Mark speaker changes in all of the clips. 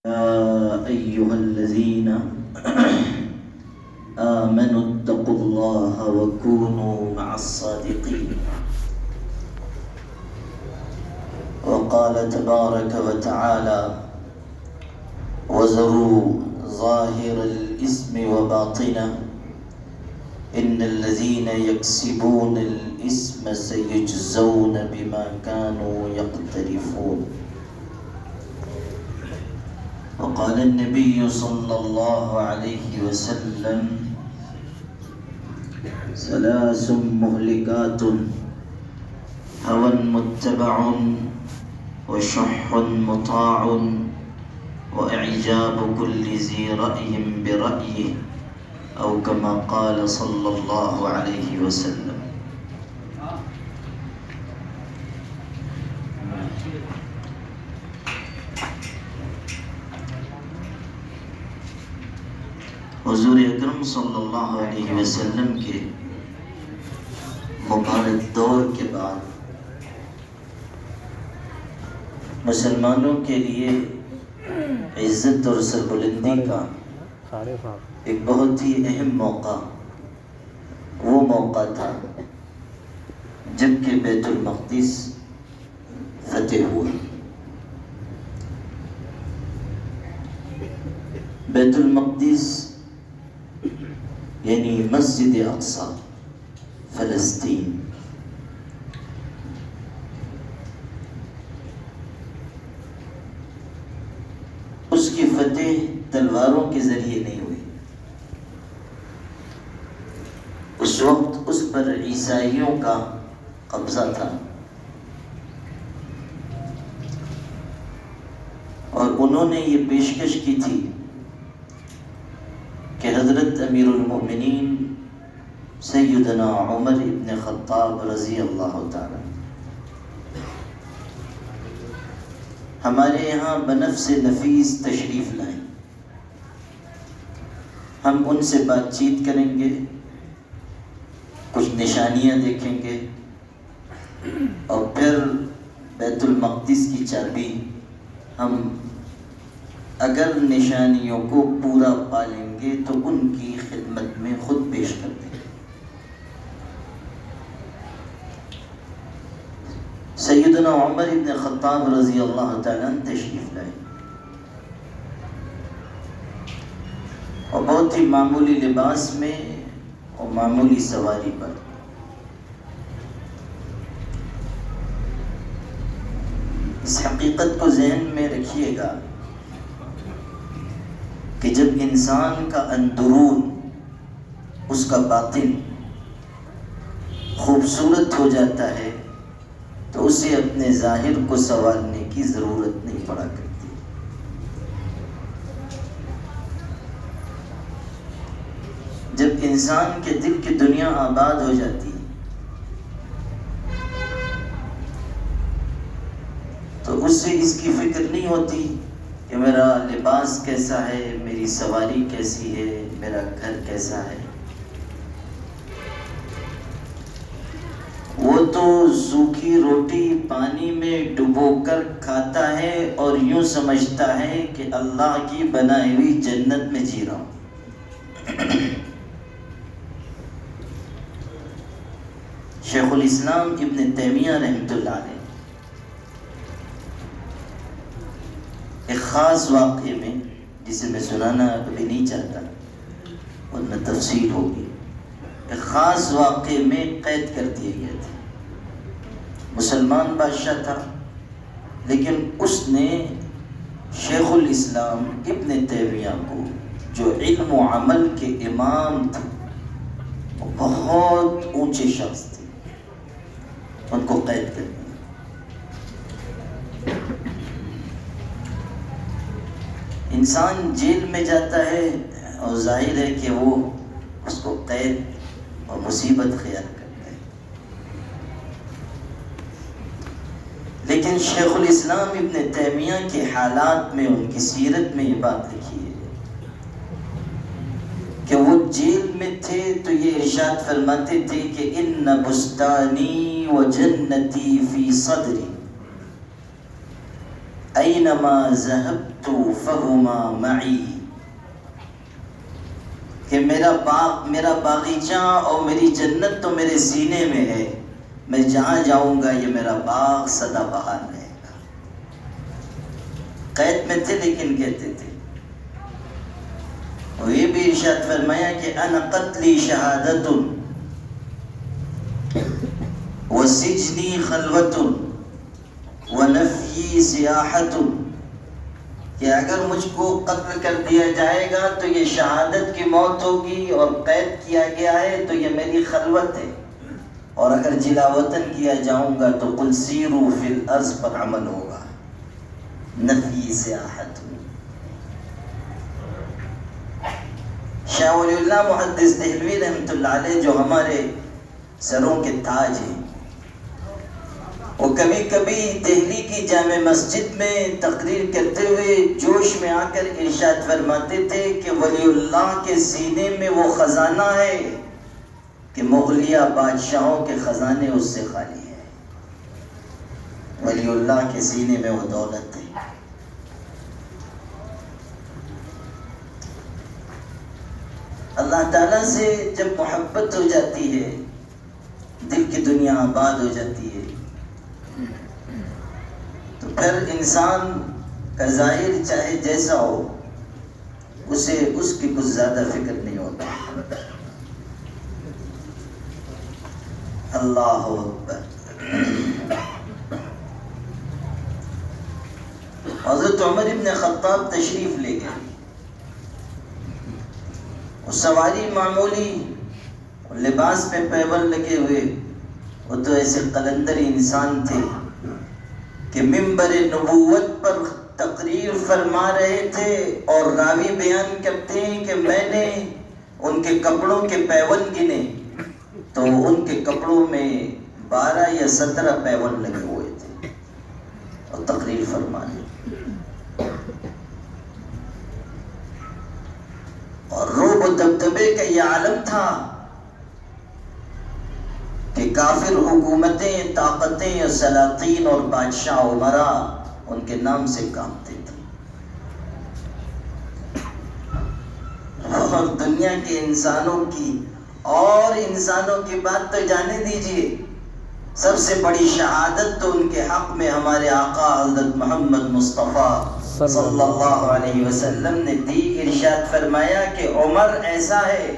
Speaker 1: يا أيها الذين آمنوا اتقوا الله وكونوا مع الصادقين. وقال تبارك وتعالى: وذروا ظاهر الإثم وباطنه إن الذين يكسبون الإثم سيجزون بما كانوا يقترفون. وقال النبي صلى الله عليه وسلم: ثلاث مهلكات هوى متبع وشح مطاع وإعجاب كل ذي رأي برأيه أو كما قال صلى الله عليه وسلم. حضور اکرم صلی اللہ علیہ وسلم کے مبارک دور کے بعد مسلمانوں کے لیے عزت اور سربلندی کا ایک بہت ہی اہم موقع وہ موقع تھا جب کہ بیت المقدس فتح ہوا. بیت المقدس یعنی مسجد اقصی فلسطین. اس کی فتح تلواروں کے ذریعے نہیں ہوئی. اس وقت اس پر عیسائیوں کا قبضہ تھا اور انہوں نے یہ پیشکش کی تھی کہ حضرت امیر المؤمنین سیدنا عمر ابن خطاب رضی اللہ تعالی ہمارے یہاں بنفس نفیس تشریف لائیں. ہم ان سے بات چیت کریں گے، کچھ نشانیاں دیکھیں گے اور پھر بیت المقدس کی چابی ہم اگر نشانیوں کو پورا پا لیں گے تو ان کی خدمت میں خود پیش کر دیں گے. سیدنا عمر ابن خطاب رضی اللہ تعالیٰ عنہ تشریف لائے اور بہت ہی معمولی لباس میں اور معمولی سواری پر. اس حقیقت کو ذہن میں رکھیے گا کہ جب انسان کا اندرون، اس کا باطن خوبصورت ہو جاتا ہے تو اسے اپنے ظاہر کو سنوارنے کی ضرورت نہیں پڑا کرتی. جب انسان کے دل کی دنیا آباد ہو جاتی تو اس سے اس کی فکر نہیں ہوتی کہ میرا لباس کیسا ہے، میری سواری کیسی ہے، میرا گھر کیسا ہے. وہ تو سوکھی روٹی پانی میں ڈبو کر کھاتا ہے اور یوں سمجھتا ہے کہ اللہ کی بنائی ہوئی جنت میں جی رہا ہوں. شیخ الاسلام ابن تیمیہ رحمۃ اللہ علیہ ایک خاص واقعے میں، جسے میں سنانا کبھی نہیں چاہتا ورنہ تفصیل ہوگی، ایک خاص واقعے میں قید کر دیا گیا تھا. مسلمان بادشاہ تھا لیکن اس نے شیخ الاسلام ابن تیمیہ کو، جو علم و عمل کے امام تھے، بہت اونچے شخص تھے، ان کو قید کر دیا. انسان جیل میں جاتا ہے اور ظاہر ہے کہ وہ اس کو قید اور مصیبت خیال کرتا ہے، لیکن شیخ الاسلام ابن تیمیہ کے حالات میں، ان کی سیرت میں یہ بات لکھی ہے کہ وہ جیل میں تھے تو یہ ارشاد فرماتے تھے کہ ان بستانی و جنتی فی صدری اینما ذہبت فہما معی، کہ میرا باغ، میرا باغیچہ اور میری جنت تو میرے سینے میں ہے، میں جہاں جاؤں گا یہ میرا باغ سدا بہار رہے گا۔ قید میں تھے لیکن کہتے تھے، اور یہ بھی ارشاد فرمایا کہ انا قتلی شہادت وسجنی خلوت ونفی سیاحت، کہ اگر مجھ کو قتل کر دیا جائے گا تو یہ شہادت کی موت ہوگی، اور قید کیا گیا ہے تو یہ میری خلوت ہے، اور اگر جلا وطن کیا جاؤں گا تو قل سیروا فی الارض پر عمل ہوگا، نفی سیاحت۔ شاہ ولی اللہ محدث دہلوی رحمۃ اللہ علیہ جو ہمارے سروں کے تاج ہیں، وہ کبھی کبھی دہلی کی جامع مسجد میں تقریر کرتے ہوئے جوش میں آ کر ارشاد فرماتے تھے کہ ولی اللہ کے سینے میں وہ خزانہ ہے کہ مغلیہ بادشاہوں کے خزانے اس سے خالی ہے۔ ولی اللہ کے سینے میں وہ دولت ہے۔ اللہ تعالیٰ سے جب محبت ہو جاتی ہے، دل کی دنیا آباد ہو جاتی ہے، تو پھر انسان کا ظاہر چاہے جیسا ہو، اسے اس کی کچھ زیادہ فکر نہیں ہوتا۔ اللہ اکبر۔ حضرت عمر ابن خطاب تشریف لے گئے، سواری معمولی، لباس پہ پیبند لگے ہوئے، وہ تو ایسے قلندر انسان تھے کہ منبر نبوت پر تقریر فرما رہے تھے، اور راوی بیان کرتے ہیں کہ میں نے ان کے کپڑوں کے پیبند گنے تو ان کے کپڑوں میں 12 یا 17 پیبند لگے ہوئے تھے، اور تقریر فرما رہے۔ اور رعب و دبدبے کا یہ عالم تھا کہ کافر حکومتیں، طاقتیں اور سلاطین اور بادشاہ عمرا ان کے نام سے کانپتے تھے، اور دنیا کے انسانوں کی بات تو جانے دیجئے، سب سے بڑی شہادت تو ان کے حق میں ہمارے آقا حضرت محمد مصطفیٰ صلی اللہ علیہ وسلم نے دی۔ ارشاد فرمایا کہ عمر ایسا ہے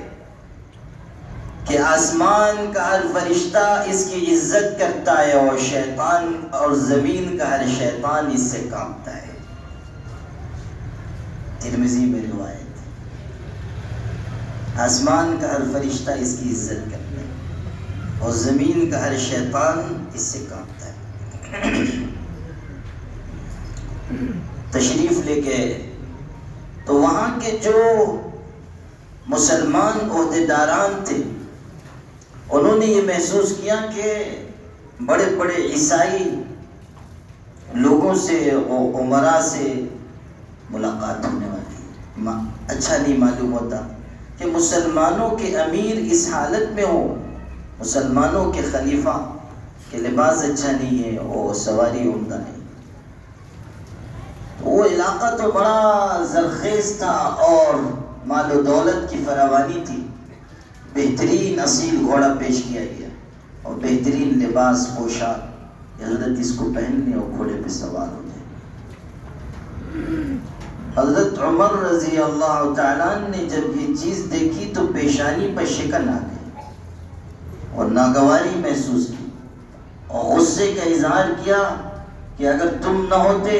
Speaker 1: کہ آسمان کا ہر فرشتہ اس کی عزت کرتا ہے، اور شیطان اور زمین کا ہر شیطان اس سے کانپتا ہے۔ ترمذی میں روایت ہے، آسمان کا ہر فرشتہ اس کی عزت کرتا ہے، اور زمین کا ہر شیطان اس سے کانپتا ہے۔ تشریف لے گئے تو وہاں کے جو مسلمان عہدیداران تھے، انہوں نے یہ محسوس کیا کہ بڑے بڑے عیسائی لوگوں سے، عمرا سے ملاقات ہونے والی، اچھا نہیں معلوم ہوتا کہ مسلمانوں کے امیر اس حالت میں ہو، مسلمانوں کے خلیفہ کہ لباس اچھا نہیں ہے اور سواری عمدہ نہیں۔ وہ علاقہ تو بڑا زرخیز تھا اور مال و دولت کی فراوانی تھی، بہترین اصیل گھوڑا پیش کیا گیا اور بہترین لباس پوشاک، حضرت اس کو پہن لیں اور گھوڑے پہ سوار ہو جائے۔ حضرت عمر رضی اللہ تعالیٰ نے جب یہ چیز دیکھی تو پیشانی پر شکن آ گئی اور ناگواری محسوس کی، اور غصے کا اظہار کیا کہ اگر تم نہ ہوتے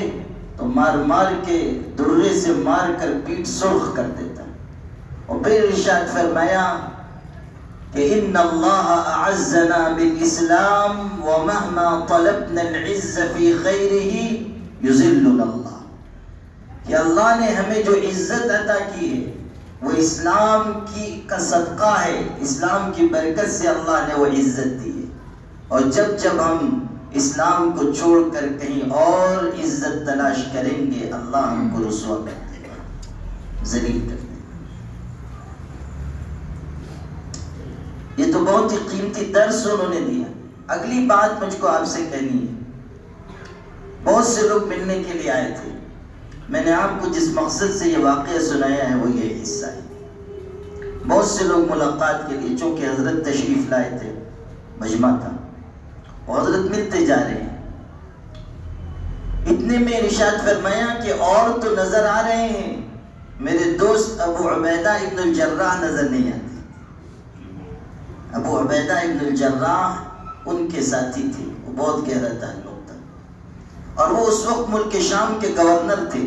Speaker 1: تو مار مار کے درے سے مار کر پیٹ سرخ کر دیتا۔ اور پھر ارشاد فرمایا کہ ان اللہ اعزنا بالاسلام ومہما طلبنا العز فی خیرہ یذلنا اللہ، کہ اللہ نے ہمیں جو عزت عطا کی ہے وہ اسلام کا صدقہ ہے، اسلام کی برکت سے اللہ نے وہ عزت دی ہے، اور جب جب ہم اسلام کو چھوڑ کر کہیں اور عزت تلاش کریں گے، اللہ ہم کو رسوا کر دے گا، ذلیل کر دے گا۔ یہ تو بہت ہی قیمتی درس انہوں نے دیا۔ اگلی بات مجھ کو آپ سے کہنی ہے بہت سے لوگ ملنے کے لیے آئے تھے. میں نے آپ کو جس مقصد سے یہ واقعہ سنایا ہے وہ یہ حصہ ہے. بہت سے لوگ ملاقات کے لیے، چونکہ حضرت تشریف لائے تھے، مجمع تھا، اور حضرت ملتے جا رہے ہیں. اتنے میں ارشاد فرمایا کہ اور تو نظر آ رہے ہیں، میرے دوست ابو عبیدہ ابن الجراح نظر نہیں آتے. ابو عبیدہ ابن الجراح ان کے ساتھی تھے، وہ بہت گہرا تعلق تھا، اور وہ اس وقت ملک شام کے گورنر تھے.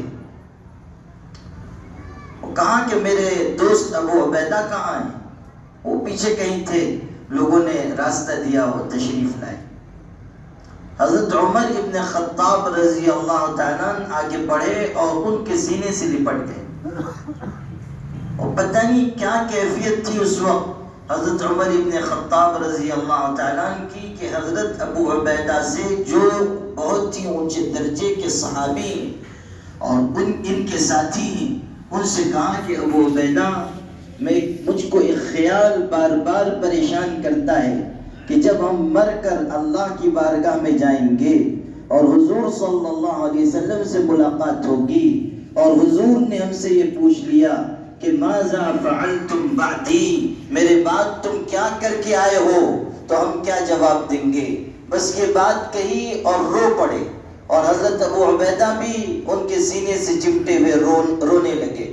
Speaker 1: وہ کہا کہ میرے دوست ابو عبیدہ کہاں ہیں؟ وہ پیچھے کہیں تھے، لوگوں نے راستہ دیا، وہ تشریف لائے. حضرت عمر ابن خطاب رضی اللہ تعالیٰ عنہ آگے بڑھے اور ان کے سینے سے لپٹ گئے. اور پتہ نہیں کیا کیفیت تھی اس وقت حضرت عمر ابن خطاب رضی اللہ تعالیٰ عنہ کی کہ حضرت ابو عبیدہ سے جو بہت ہی اونچے درجے کے صحابی ہیں اور ان کے ساتھی ہیں، ان سے کہا کہ ابو عبیدہ، مجھ کو ایک خیال بار بار پریشان کرتا ہے کہ جب ہم مر کر اللہ کی بارگاہ میں جائیں گے اور حضور صلی اللہ علیہ وسلم سے ملاقات ہوگی اور حضور نے ہم سے یہ پوچھ لیا کہ ماذا فعلتم بعدی، میرے بعد تم کیا کر کے آئے ہو، تو ہم کیا جواب دیں گے. بس یہ بات کہی اور رو پڑے، اور حضرت ابو عبیدہ بھی ان کے سینے سے چمٹے ہوئے رونے لگے.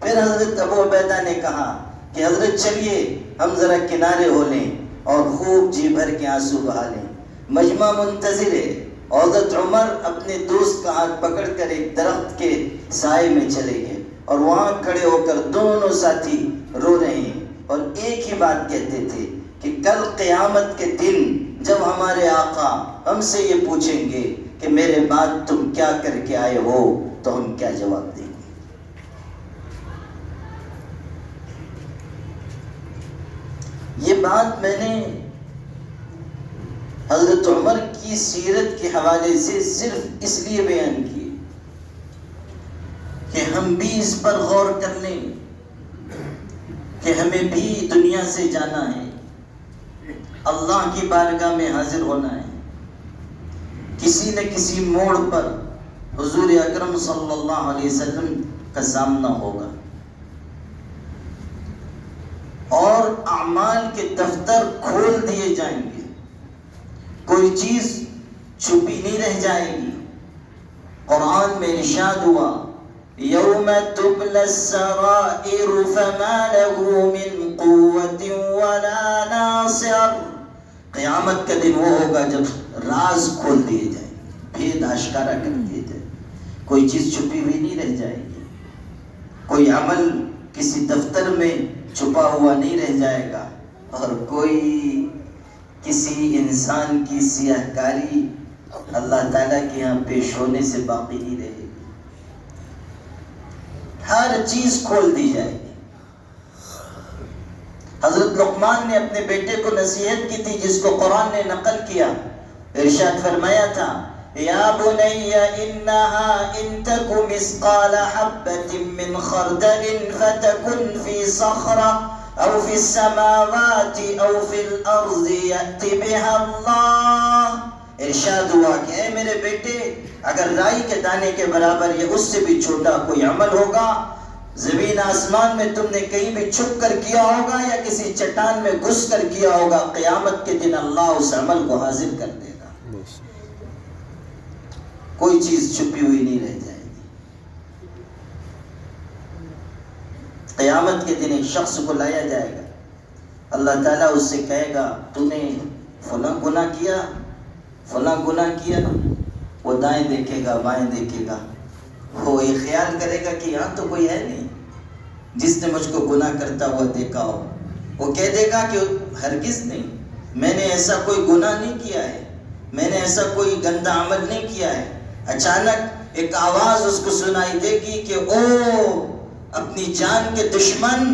Speaker 1: پھر حضرت ابو عبیدہ نے کہا کہ حضرت چلیے ہم ذرا کنارے ہو لیں اور خوب جی بھر کے آنسو بہا لیں. مجمع منتظر ہے. حضرت عمر اپنے دوست کا ہاتھ پکڑ کر ایک درخت کے سائے میں چلے گئے اور وہاں کھڑے ہو کر دونوں ساتھی رو رہے ہیں اور ایک ہی بات کہتے تھے کہ کل قیامت کے دن جب ہمارے آقا ہم سے یہ پوچھیں گے کہ میرے بعد تم کیا کر کے آئے ہو، تو ہم کیا جواب دیں گے. یہ بات میں نے حضرت عمر کی سیرت کے حوالے سے صرف اس لیے بیان کی کہ ہم بھی اس پر غور کر لیں کہ ہمیں بھی دنیا سے جانا ہے، اللہ کی بارگاہ میں حاضر ہونا ہے. کسی نہ کسی موڑ پر حضور اکرم صلی اللہ علیہ وسلم کا سامنا ہوگا اور اعمال کے دفتر کھول دیے جائیں گے، کوئی چیز چھپی نہیں رہ جائے گی. قرآن میں ارشاد ہوا یوم تبلی السرائر فما له من قوة ولا ناصر. قیامت کا دن وہ ہوگا جب راز کھول دیے جائیں گے، بھید آشکارا کر دیے جائیں گے، کوئی چیز چھپی ہوئی نہیں رہ جائے گی، کوئی عمل کسی دفتر میں چھپا ہوا نہیں رہ جائے گا، اور کوئی کسی انسان کی سیاہ کاری اللہ تعالیٰ کے یہاں پیش ہونے سے باقی نہیں رہے گی. ہر چیز کھول دی جائے گی. حضرت لقمان نے اپنے بیٹے کو نصیحت کی تھی جس کو قرآن نے نقل کیا. ارشاد فرمایا تھا یا بنی انها ان تک مثقال حبۃ من خردل فتكن في صخرة او في السماوات او في الارض يأتي بها اللہ. ارشاد ہوا کہ اے میرے بیٹے، اگر رائی کے دانے کے برابر یا اس سے بھی چھوٹا کوئی عمل ہوگا، زمین آسمان میں تم نے کہیں بھی چھپ کر کیا ہوگا یا کسی چٹان میں گھس کر کیا ہوگا، قیامت کے دن اللہ اس عمل کو حاضر کر دے گا. کوئی چیز چھپی ہوئی نہیں رہ جائے گی. قیامت کے دن ایک شخص کو لایا جائے گا، اللہ تعالیٰ اس سے کہے گا تو نے فلاں گناہ کیا، فلاں گناہ کیا. وہ دائیں دیکھے گا، بائیں دیکھے گا، وہ یہ خیال کرے گا کہ یہاں تو کوئی ہے نہیں جس نے مجھ کو گناہ کرتا ہوا دیکھا ہو. وہ کہہ دے گا کہ ہرگز نہیں، میں نے ایسا کوئی گناہ نہیں کیا ہے، میں نے ایسا کوئی گندا عمل نہیں کیا ہے. اچانک ایک آواز اس کو سنائی دے گی کہ او اپنی جان کے دشمن،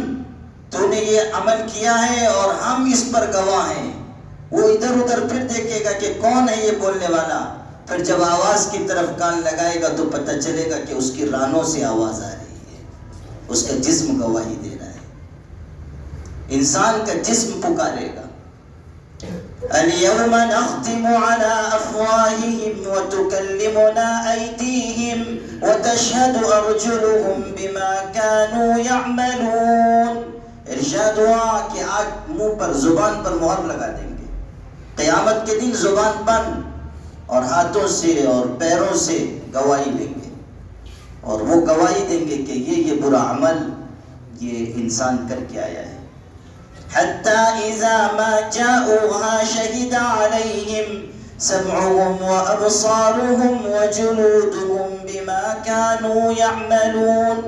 Speaker 1: تو نے یہ عمل کیا ہے اور ہم اس پر گواہ ہیں. وہ ادھر ادھر پھر دیکھے گا کہ کون ہے یہ بولنے والا. پھر جب آواز کی طرف کان لگائے گا تو پتہ چلے گا کہ اس کی رانوں سے آواز آ رہی ہے، اس کا جسم گواہی دے رہا ہے. انسان کا جسم پکارے گا. اليوم نختم على افواههم وتكلمنا ايديهم وتشهد ارجلهم بما كانوا يعملون. ارشاد ہوا کہ آج منہ پر زبان پر مہر لگا دیں گے. قیامت کے دن زبان بند اور ہاتھوں سے اور پیروں سے گواہی دیں گے، اور وہ گواہی دیں گے کہ یہ برا عمل یہ انسان کر کے آیا ہے. حتى إذا ما جاءوها شهد عليهم سمعهم وأبصارهم وجلودهم بما كانوا يعملون.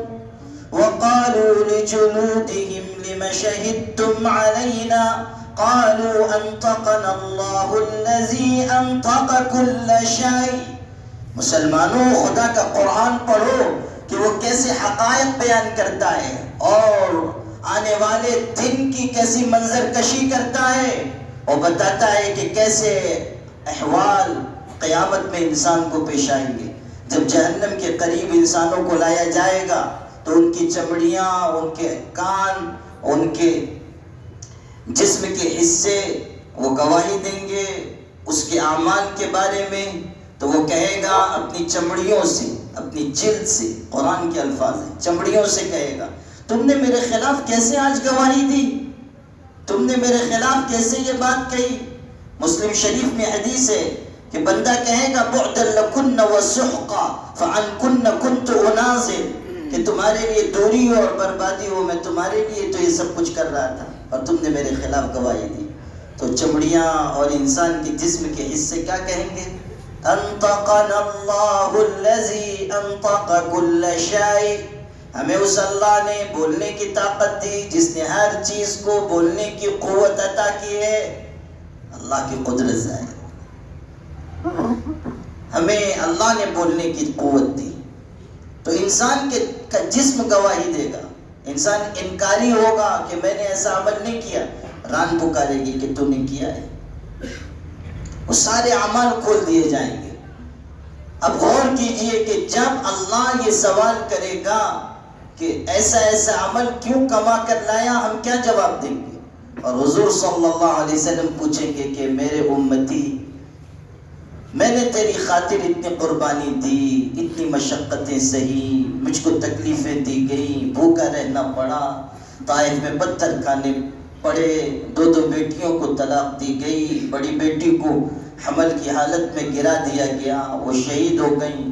Speaker 1: وقالوا لجلودهم لم شهدتم علينا قالوا أنطقنا الله الذي أنطق كل شيء. مسلمانوں، خدا کا قرآن پڑھو کہ وہ کیسے حقائق بیان کرتا ہے اور آنے والے دن کی کیسی منظر کشی کرتا ہے، اور بتاتا ہے کہ کیسے احوال قیامت میں انسان کو پیش آئیں گے. جب جہنم کے قریب انسانوں کو لایا جائے گا تو ان کی چمڑیاں، ان کے کان، ان کے جسم کے حصے وہ گواہی دیں گے اس کے اعمال کے بارے میں. تو وہ کہے گا اپنی چمڑیوں سے، اپنی جلد سے، قرآن کے الفاظ ہیں، چمڑیوں سے کہے گا تم نے میرے خلاف کیسے آج گواہی دی، تم نے میرے خلاف کیسے یہ بات کہی. مسلم شریف میں حدیث ہے کہ بندہ کہے گا بعدا لکن وسحقا فعنکن کنت انازل، کہ تمہارے لیے دوری ہو اور بربادی ہو، میں تمہارے لیے تو یہ سب کچھ کر رہا تھا اور تم نے میرے خلاف گواہی دی. تو چمڑیاں اور انسان کے جسم کے حصے کیا کہیں گے؟ انطقنا اللہ الذی انطق کل شیء. ہمیں اس اللہ نے بولنے کی طاقت دی جس نے ہر چیز کو بولنے کی قوت عطا کی ہے. اللہ کی قدرت ہے، ہمیں اللہ نے بولنے کی قوت دی. تو انسان کا جسم گواہی دے گا. انسان انکاری ہوگا کہ میں نے ایسا عمل نہیں کیا، ران پکارے گی کہ تو نے کیا ہے. وہ سارے اعمال کھول دیے جائیں گے. اب غور کیجئے کہ جب اللہ یہ سوال کرے گا کہ ایسا ایسا عمل کیوں کما کر لایا، ہم کیا جواب دیں گے؟ اور حضور صلی اللہ علیہ وسلم پوچھیں گے کہ میرے امتی، میں نے تیری خاطر اتنی قربانی دی، اتنی مشقتیں سہی، مجھ کو تکلیفیں دی گئی، بھوکا رہنا پڑا، طائف میں پتھر کھانے پڑے، 2 بیٹیوں کو طلاق دی گئی، بڑی بیٹی کو حمل کی حالت میں گرا دیا گیا، وہ شہید ہو گئیں،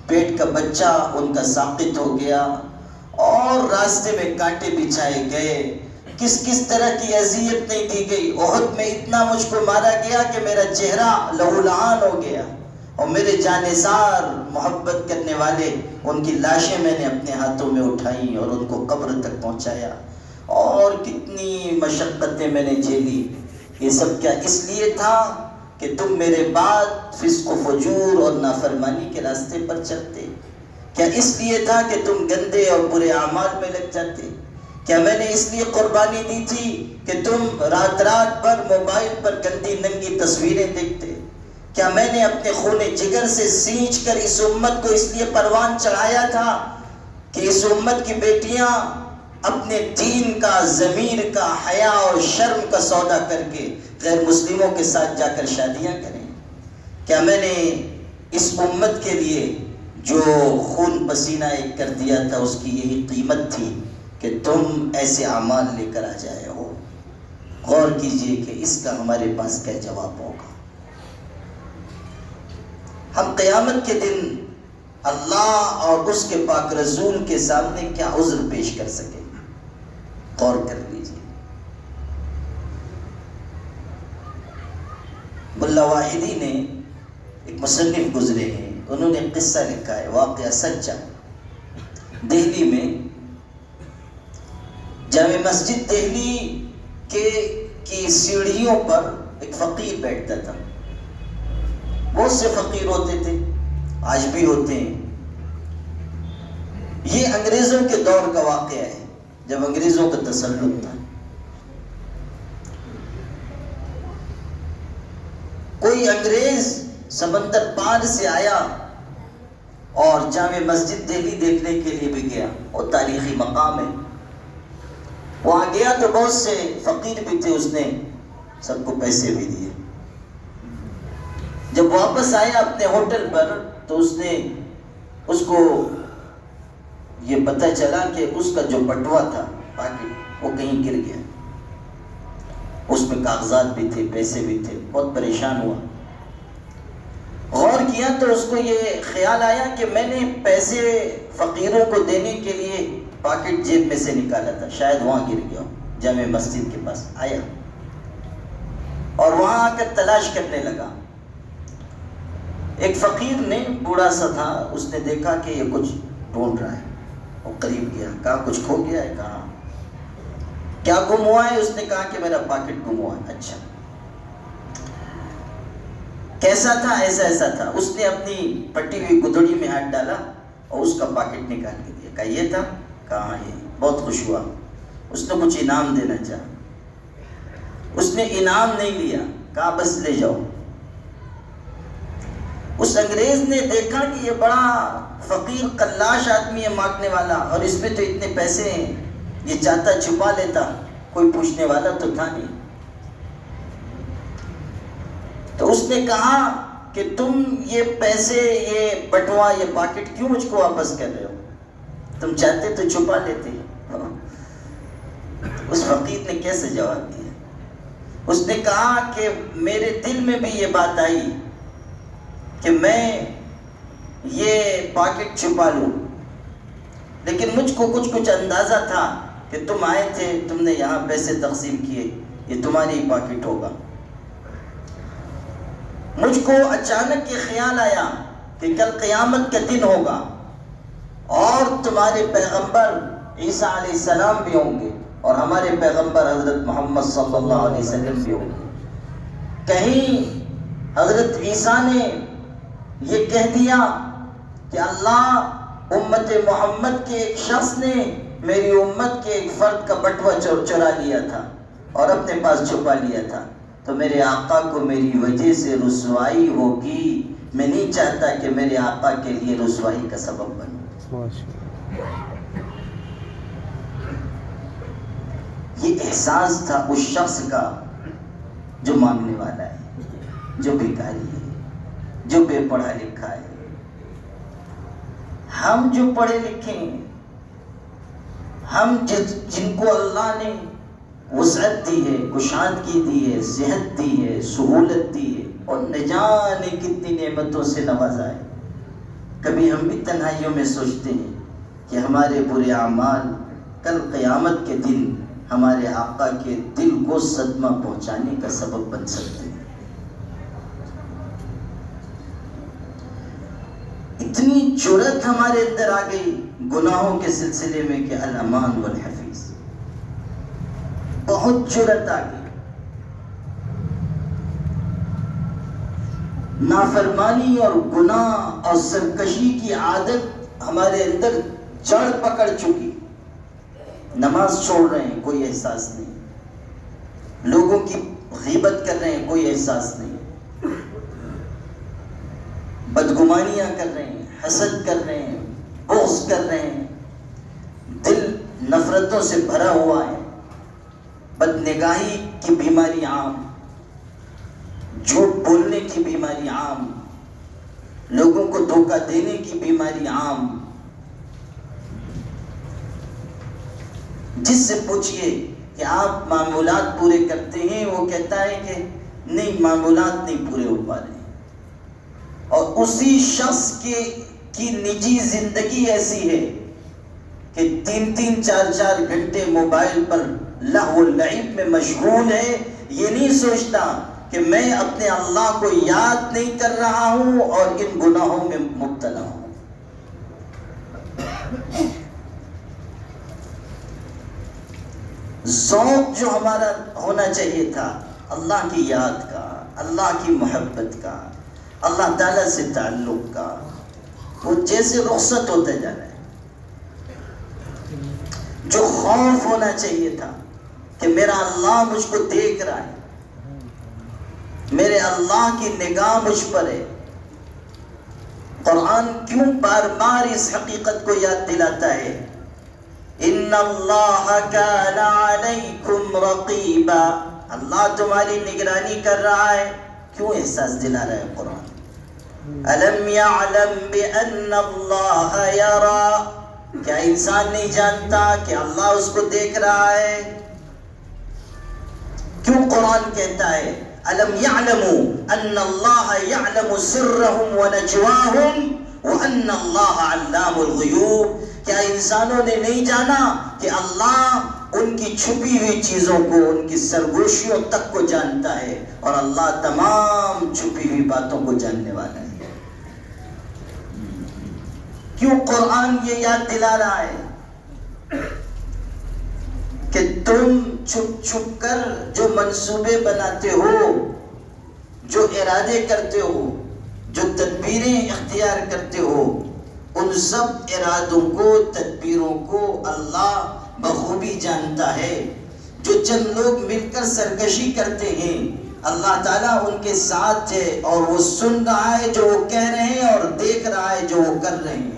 Speaker 1: پیٹ کا بچہ ان کا ساقط ہو گیا، اور راستے میں کانٹے بچھائے گئے، کس کس طرح کی اذیت نہیں دی گئی. احد میں اتنا مجھ کو مارا گیا کہ میرا چہرہ لہو لعان ہو گیا، اور میرے جانثار محبت کرنے والے ان کی لاشیں میں نے اپنے ہاتھوں میں اٹھائیں اور ان کو قبر تک پہنچایا، اور کتنی مشقتیں میں نے جھیلی. یہ سب کیا اس لیے تھا کہ تم میرے بعد فسق و فجور اور نافرمانی کے راستے پر چلتے؟ کیا اس لیے تھا کہ تم گندے اور برے اعمال میں لگ جاتے؟ کیا میں نے اس لیے قربانی دی تھی کہ تم رات رات پر موبائل پر گندی ننگی تصویریں دیکھتے؟ کیا میں نے اپنے خون جگر سے سینچ کر اس امت کو اس لیے پروان چڑھایا تھا کہ اس امت کی بیٹیاں اپنے دین کا، ضمیر کا، حیا اور شرم کا سودا کر کے غیر مسلموں کے ساتھ جا کر شادیاں کریں؟ کیا میں نے اس امت کے لیے جو خون پسینہ ایک کر دیا تھا اس کی یہی قیمت تھی کہ تم ایسے اعمال لے کر آ جائے ہو؟ غور کیجئے کہ اس کا ہمارے پاس کیا جواب ہوگا. ہم قیامت کے دن اللہ اور اس کے پاک رسول کے سامنے کیا عذر پیش کر سکیں گے؟ غور کر لیجئے. ملا واحدی نے، ایک مصنف گزرے ہیں، انہوں نے قصہ لکھا ہے، واقعہ سچا. دہلی میں جامع مسجد دہلی کی سیڑھیوں پر ایک فقیر بیٹھتا تھا. بہت سے فقیر ہوتے تھے، آج بھی ہوتے ہیں. یہ انگریزوں کے دور کا واقعہ ہے جب انگریزوں کا تسلط تھا. کوئی انگریز سمندر پار سے آیا اور جامع مسجد دہلی دیکھنے کے لیے بھی گیا، وہ تاریخی مقام ہے. وہاں گیا تو بہت سے فقیر بھی تھے، اس نے سب کو پیسے بھی دیے. جب واپس آیا اپنے ہوٹل پر تو اس کو یہ پتہ چلا کہ اس کا جو بٹوا تھا پاکٹ وہ کہیں گر گیا. اس میں کاغذات بھی تھے، پیسے بھی تھے. بہت پریشان ہوا. غور کیا تو اس کو یہ خیال آیا کہ میں نے پیسے فقیروں کو دینے کے لیے پاکٹ جیب میں سے نکالا تھا، شاید وہاں گر گیا. جامع مسجد کے پاس آیا اور وہاں آ کر تلاش کرنے لگا. ایک فقیر نے، بوڑھا سا تھا، اس نے دیکھا کہ یہ کچھ ڈھونڈ رہا ہے. وہ قریب گیا، کہا کچھ کھو گیا ہے؟ کہا کیا گم ہوا ہے؟ اس نے کہا کہ میرا پاکٹ گم ہوا ہے. اچھا کیسا تھا؟ ایسا تھا. اس نے اپنی پٹی ہوئی گدڑی میں ہاتھ ڈالا اور اس کا پاکٹ نکال کے دیا. کہا یہ تھا؟ کہا یہ. بہت خوش ہوا. اس نے کچھ انعام دینا چاہا. اس نے انعام نہیں لیا، کہا بس لے جاؤ. اس انگریز نے دیکھا کہ یہ بڑا فقیر قلاش آدمی ہے مانگنے والا، اور اس میں تو اتنے پیسے ہیں، یہ چاہتا چھپا لیتا، کوئی پوچھنے والا تو تھا نہیں. تو اس نے کہا کہ تم یہ پیسے، یہ بٹوا، یہ پاکٹ کیوں مجھ کو واپس کر رہے ہو؟ تم چاہتے تو چھپا لیتے. اس فقیر نے کیسے جواب دیا؟ اس نے کہا کہ میرے دل میں بھی یہ بات آئی کہ میں یہ پاکٹ چھپا لوں، لیکن مجھ کو کچھ اندازہ تھا کہ تم آئے تھے، تم نے یہاں پیسے تقسیم کیے، یہ تمہاری ہی پاکٹ ہوگا. مجھ کو اچانک یہ خیال آیا کہ کل قیامت کا دن ہوگا اور تمہارے پیغمبر عیسیٰ علیہ السلام بھی ہوں گے اور ہمارے پیغمبر حضرت محمد صلی اللہ علیہ وسلم بھی ہوں گے. کہیں حضرت عیسیٰ نے یہ کہہ دیا کہ اللہ، امت محمد کے ایک شخص نے میری امت کے ایک فرد کا بٹوا چرا لیا تھا اور اپنے پاس چھپا لیا تھا، تو میرے آقا کو میری وجہ سے رسوائی ہوگی. میں نہیں چاہتا کہ میرے آقا کے لیے رسوائی کا سبب بنوں. یہ احساس تھا اس شخص کا جو مانگنے والا ہے، جو بھکاری ہے، جو بے پڑھا لکھا ہے. ہم جو پڑھے لکھے ہیں، ہم جن کو اللہ نے وسعت دی ہے، کشادگی دی ہے، صحت دی ہے، سہولت دی ہے اور نہ جانے کتنی نعمتوں سے نوازا ہے، کبھی ہم بھی تنہائیوں میں سوچتے ہیں کہ ہمارے برے اعمال کل قیامت کے دن ہمارے آقا کے دل کو صدمہ پہنچانے کا سبب بن سکتے ہیں. اتنی جرأت ہمارے اندر آ گئی گناہوں کے سلسلے میں کہ الامان والحفیظ، بہت جرأت آ گئی. نافرمانی اور گناہ اور سرکشی کی عادت ہمارے اندر جڑ پکڑ چکی. نماز چھوڑ رہے ہیں، کوئی احساس نہیں. لوگوں کی غیبت کر رہے ہیں، کوئی احساس نہیں. بدگمانیاں کر رہے ہیں، حسد کر رہے ہیں، بغض کر رہے ہیں، دل نفرتوں سے بھرا ہوا ہے. بدنگاہی کی بیماری عام، جھوٹ بولنے کی بیماری عام، لوگوں کو دھوکہ دینے کی بیماری عام. جس سے پوچھئے کہ آپ معمولات پورے کرتے ہیں، وہ کہتا ہے کہ نہیں، معمولات نہیں پورے ہو پا رہے ہیں. اور اسی شخص کی نجی زندگی ایسی ہے کہ 3-4 گھنٹے موبائل پر لہو و لعب میں مشغول ہے. یہ نہیں سوچتا کہ میں اپنے اللہ کو یاد نہیں کر رہا ہوں اور ان گناہوں میں مبتلا ہوں. ذوق جو ہمارا ہونا چاہیے تھا اللہ کی یاد کا، اللہ کی محبت کا، اللہ تعالیٰ سے تعلق کا، وہ جیسے رخصت ہوتا جا رہا ہے. جو خوف ہونا چاہیے تھا کہ میرا اللہ مجھ کو دیکھ رہا ہے، میرے اللہ کی نگاہ مجھ پر ہے. قرآن کیوں بار بار اس حقیقت کو یاد دلاتا ہے؟ ان اللہ کان علیکم رقیبا. اللہ تمہاری نگرانی کر رہا ہے. کیوں احساس دلا رہا ہے قرآن؟ الم یعلم بان اللہ یری، کیا انسان نہیں جانتا کہ اللہ اس کو دیکھ رہا ہے؟ کیوں قرآن کہتا ہے الم یعلموا ان اللہ یعلم سرهم ونجواهم وان اللہ علام الغیوب؟ کیا انسانوں نے نہیں جانا کہ اللہ ان کی چھپی ہوئی چیزوں کو، ان کی سرگوشیوں تک کو جانتا ہے، اور اللہ تمام چھپی ہوئی باتوں کو جاننے والا ہے. کیوں قرآن یہ یاد دلا رہا ہے کہ تم چھپ چھپ کر جو منصوبے بناتے ہو، جو ارادے کرتے ہو، جو تدبیریں اختیار کرتے ہو، ان سب ارادوں کو، تدبیروں کو اللہ بخوبی جانتا ہے. جو چند لوگ مل کر سرکشی کرتے ہیں، اللہ تعالیٰ ان کے ساتھ ہے، اور وہ سن رہا ہے جو وہ کہہ رہے ہیں، اور دیکھ رہا ہے جو وہ کر رہے ہیں.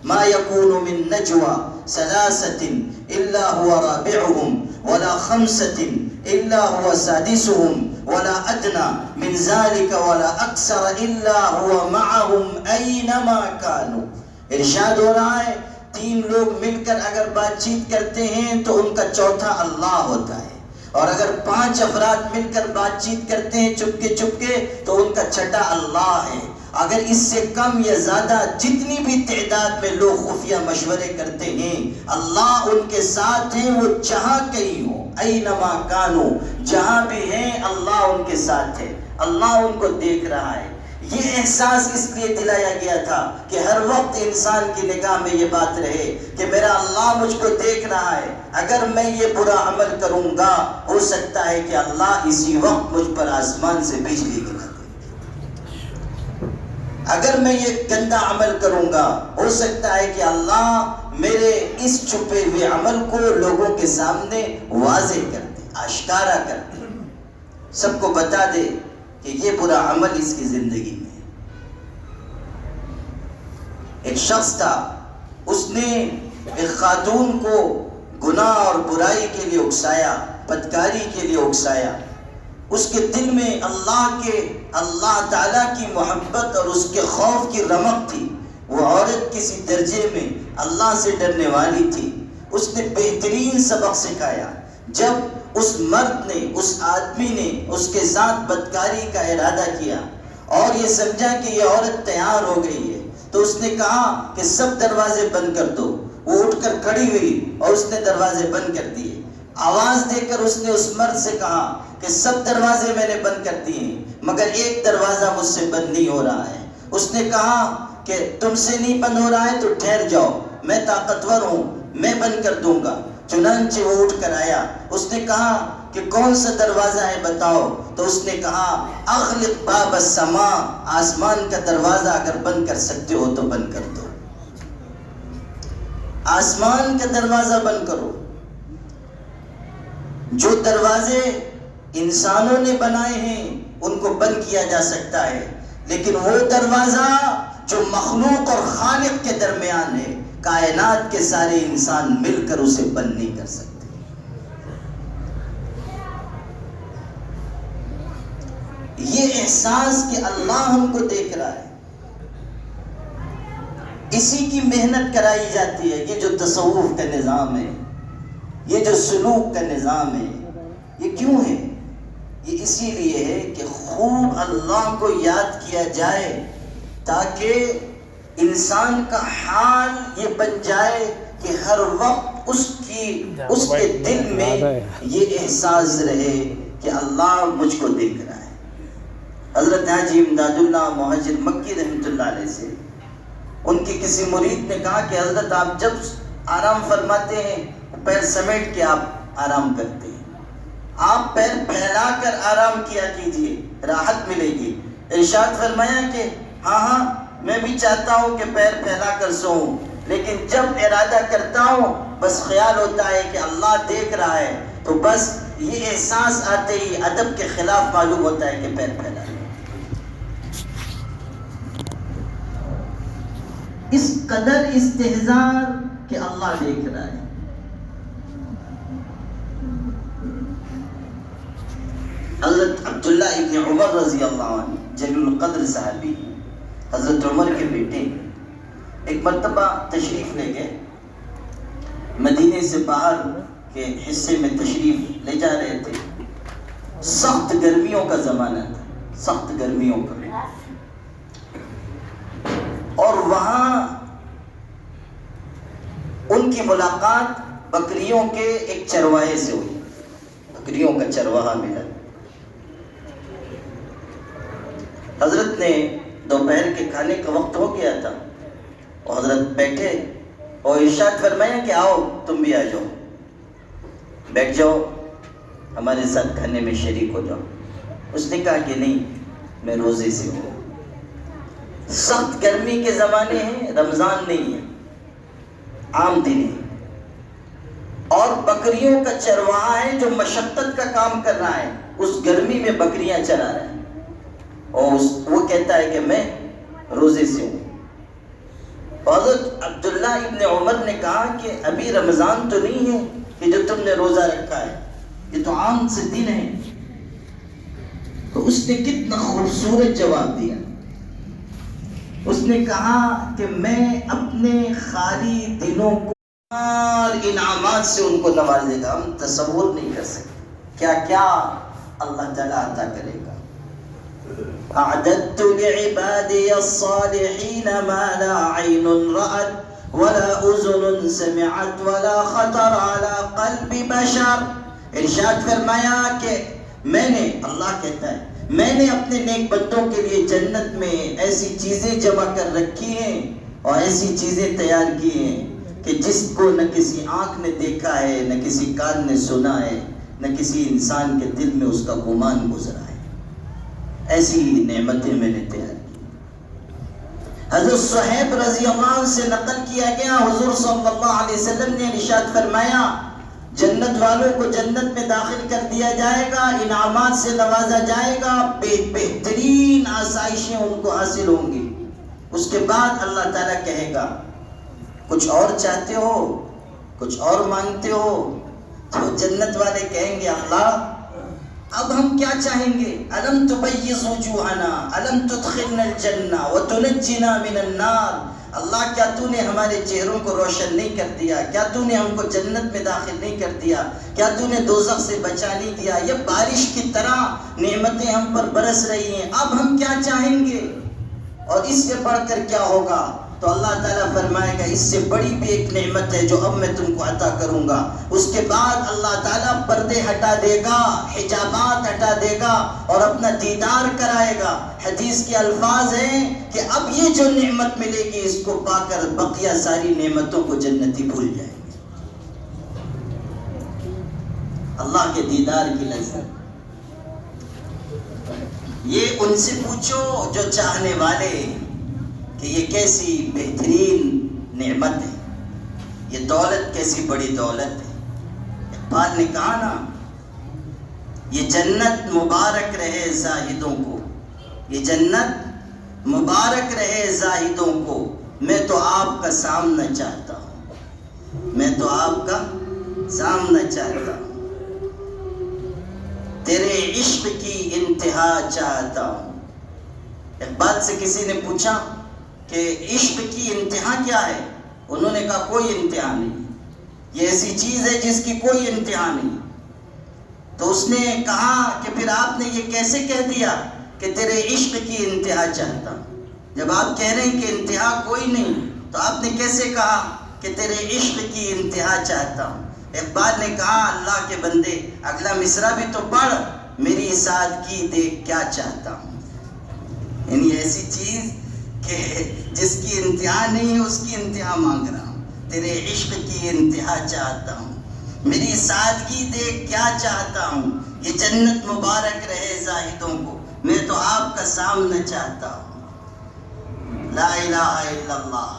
Speaker 1: ما يكون من نجوى ثلاثة إلا هو رابعهم ولا خمسة إلا هو سادسهم ولا أدنى من ذلك ولا أكثر إلا هو معهم أينما كانوا. ارشاد ہو رہا ہے 3 لوگ مل کر اگر بات چیت کرتے ہیں تو ان کا چوتھا اللہ ہوتا ہے، اور اگر 5 افراد مل کر بات چیت کرتے ہیں چپکے تو ان کا چھٹا اللہ ہے. اگر اس سے کم یا زیادہ جتنی بھی تعداد میں لوگ خفیہ مشورے کرتے ہیں، اللہ ان کے ساتھ ہیں، وہ جہاں کہیں ہوں، اینما کانو، جہاں بھی ہیں اللہ ان کے ساتھ ہے، اللہ ان کو دیکھ رہا ہے. یہ احساس اس لیے دلایا گیا تھا کہ ہر وقت انسان کی نگاہ میں یہ بات رہے کہ میرا اللہ مجھ کو دیکھ رہا ہے. اگر میں یہ برا عمل کروں گا، ہو سکتا ہے کہ اللہ اسی وقت مجھ پر آسمان سے بجلی گرا دے. اگر میں یہ گندا عمل کروں گا، ہو سکتا ہے کہ اللہ میرے اس چھپے ہوئے عمل کو لوگوں کے سامنے واضح کر دے، آشکارا کر دے، سب کو بتا دے کہ یہ برا عمل اس کی زندگی میں. ایک شخص تھا، اس نے ایک خاتون کو گناہ اور برائی کے لیے اکسایا، بدکاری کے لیے اکسایا. اس کے دل میں اللہ تعالیٰ کی محبت اور اس کے خوف کی رمق تھی. وہ عورت کسی درجے میں اللہ سے ڈرنے والی تھی. اس نے بہترین سبق سکھایا. جب اس مرد نے، اس آدمی نے اس کے ساتھ بدکاری کا ارادہ کیا اور یہ سمجھا کہ یہ عورت تیار ہو گئی ہے، تو اس نے کہا کہ سب دروازے بند کر دو. وہ اٹھ کر کھڑی ہوئی اور اس نے دروازے بند کر دیے. آواز دے کر اس نے اس مرد سے کہا کہ سب دروازے میں نے بند کر دیے مگر ایک دروازہ مجھ سے بند نہیں ہو رہا ہے. اس نے کہا کہ تم سے نہیں بند ہو رہا ہے تو ٹھہر جاؤ، میں طاقتور ہوں، میں بند کر دوں گا. چنانچہ وہ اٹھ کر آیا. اس نے کہا کہ کون سا دروازہ ہے بتاؤ. تو اس نے کہا اغلق باب السماء، آسمان کا دروازہ اگر بند کر سکتے ہو تو بند کر دو، آسمان کا دروازہ بند کرو. جو دروازے انسانوں نے بنائے ہیں ان کو بند کیا جا سکتا ہے، لیکن وہ دروازہ جو مخلوق اور خالق کے درمیان ہے، کائنات کے سارے انسان مل کر اسے بند نہیں کر سکتے. یہ احساس کہ اللہ ہم کو دیکھ رہا ہے، اسی کی محنت کرائی جاتی ہے. یہ جو تصوف کا نظام ہے، یہ جو سلوک کا نظام ہے، یہ کیوں ہے؟ یہ اسی لیے ہے کہ خوب اللہ کو یاد کیا جائے تاکہ انسان کا حال یہ بن جائے کہ ہر وقت اس کے دل میں یہ احساس رہے کہ اللہ مجھ کو دیکھ رہا ہے. حضرت حاجی امداد اللہ مہاجر مکی رحمۃ اللہ علیہ سے ان کی کسی مرید نے کہا کہ حضرت آپ جب آرام فرماتے ہیں پیر سمیٹ کے آپ آرام کرتے ہیں، آپ پیر پھیلا کر آرام کیا کیجئے، راحت ملے گی. ارشاد فرمایا کہ ہاں میں بھی چاہتا ہوں کہ پیر پھیلا کر سوؤں، لیکن جب ارادہ کرتا ہوں بس خیال ہوتا ہے کہ اللہ دیکھ رہا ہے، تو بس یہ احساس آتے ہی ادب کے خلاف معلوم ہوتا ہے کہ پیر پھیلا. اس قدر استحضار کہ اللہ دیکھ رہا ہے. حضرت عبداللہ ابن عمر رضی اللہ عنہ جلیل القدر صحابی، حضرت عمر کے بیٹے، ایک مرتبہ تشریف لے گئے، مدینے سے باہر کے حصے میں تشریف لے جا رہے تھے، سخت گرمیوں کا زمانہ تھا، سخت گرمیوں کا، اور وہاں ان کی ملاقات بکریوں کے ایک چرواہے سے ہوئی، بکریوں کا چرواہا ملا۔ حضرت نے دوپہر کے کھانے کا وقت ہو گیا تھا، اور حضرت بیٹھے اور ارشاد فرمایا کہ آؤ تم بھی آ جاؤ، بیٹھ جاؤ، ہمارے ساتھ کھانے میں شریک ہو جاؤ۔ اس نے کہا کہ نہیں، میں روزے سے ہوں، سخت گرمی کے زمانے ہیں، رمضان نہیں ہے، عام دن ہے، اور بکریوں کا چرواہا ہے جو مشقت کا کام کر رہا ہے، اس گرمی میں بکریاں چرا رہا ہے، اور وہ کہتا ہے کہ میں روزے سے ہوں۔ حضرت عبداللہ ابن عمر نے کہا کہ ابھی رمضان تو نہیں ہے کہ جو تم نے روزہ رکھا ہے، یہ تو عام سے دن ہے۔ تو اس نے کتنا خوبصورت جواب دیا، اس نے کہا کہ میں اپنے خالی دنوں کو انعامات سے ان کو نوازے گا، ہم تصور نہیں کر سکتے کیا کیا اللہ تعالیٰ عطا کرے گا۔ اعددت لعبادی الصالحین ما لا عین رأت ولا اذن سمعت ولا خطر على قلب بشر۔ ارشاد فرمایا کہ میں نے، اللہ کہتا ہے، میں نے اپنے نیک بندوں کے لیے جنت میں ایسی چیزیں جمع کر رکھی ہیں اور ایسی چیزیں تیار کی ہیں کہ جس کو نہ کسی آنکھ نے دیکھا ہے، نہ کسی کان نے سنا ہے، نہ کسی انسان کے دل میں اس کا گمان گزرا ہے، ایسی نعمتیں میں نے تیار کی۔ حضرت صہیب رضی اللہ عنہ سے نقل کیا گیا، حضور صلی اللہ علیہ وسلم نے ارشاد فرمایا جنت والوں کو جنت میں داخل کر دیا جائے گا، انعامات سے نوازا جائے گا، بہترین آسائشیں ان کو حاصل ہوں گی۔ اس کے بعد اللہ تعالیٰ کہے گا کچھ اور چاہتے ہو، کچھ اور مانگتے ہو؟ تو جنت والے کہیں گے اللہ اب ہم کیا چاہیں گے؟ الم تبیض وجوہنا الم تدخلنا الجنہ وتنجنا من النار، اللہ کیا تو نے ہمارے چہروں کو روشن نہیں کر دیا؟ کیا تو نے ہم کو جنت میں داخل نہیں کر دیا؟ کیا تو نے دوزخ سے بچا نہیں دیا؟ یہ بارش کی طرح نعمتیں ہم پر برس رہی ہیں، اب ہم کیا چاہیں گے؟ اور اس سے بڑھ کر کیا ہوگا؟ تو اللہ تعالیٰ فرمائے گا اس سے بڑی بھی ایک نعمت ہے جو اب میں تم کو عطا کروں گا۔ اس کے بعد اللہ تعالیٰ پردے ہٹا دے گا، حجابات ہٹا دے گا اور اپنا دیدار کرائے گا۔ حدیث کے الفاظ ہیں کہ اب یہ جو نعمت ملے گی اس کو پا کر بقیہ ساری نعمتوں کو جنتی بھول جائیں گے۔ اللہ کے دیدار کی لذت، یہ ان سے پوچھو جو چاہنے والے کہ یہ کیسی بہترین نعمت ہے، یہ دولت کیسی بڑی دولت ہے۔ اقبال نے کہا نا، یہ جنت مبارک رہے زاہدوں کو، یہ جنت مبارک رہے زاہدوں کو، میں تو آپ کا سامنا چاہتا ہوں، میں تو آپ کا سامنا چاہتا ہوں، تیرے عشق کی انتہا چاہتا ہوں۔ اقبال سے کسی نے پوچھا کہ عشق کی انتہا کیا ہے؟ انہوں نے کہا کوئی انتہا نہیں، یہ ایسی چیز ہے جس کی کوئی انتہا نہیں۔ تو اس نے کہا کہ پھر آپ نے یہ کیسے کہہ دیا کہ تیرے عشق کی انتہا چاہتا ہوں؟ جب آپ کہہ رہے ہیں کہ انتہا کوئی نہیں تو آپ نے کیسے کہا کہ تیرے عشق کی انتہا چاہتا ہوں؟ اقبال نے کہا اللہ کے بندے اگلا مصرع بھی تو پڑھ، میری سادگی دیکھ کیا چاہتا ہوں۔ یعنی ایسی چیز کہ جس کی انتہا نہیں ہے اس کی انتہا مانگ رہا ہوں، تیرے عشق کی انتہا چاہتا ہوں، میری سادگی دیکھ کیا چاہتا ہوں، یہ جنت مبارک رہے زاہدوں کو، میں تو آپ کا سامنا چاہتا ہوں۔ لا الہ الا اللہ،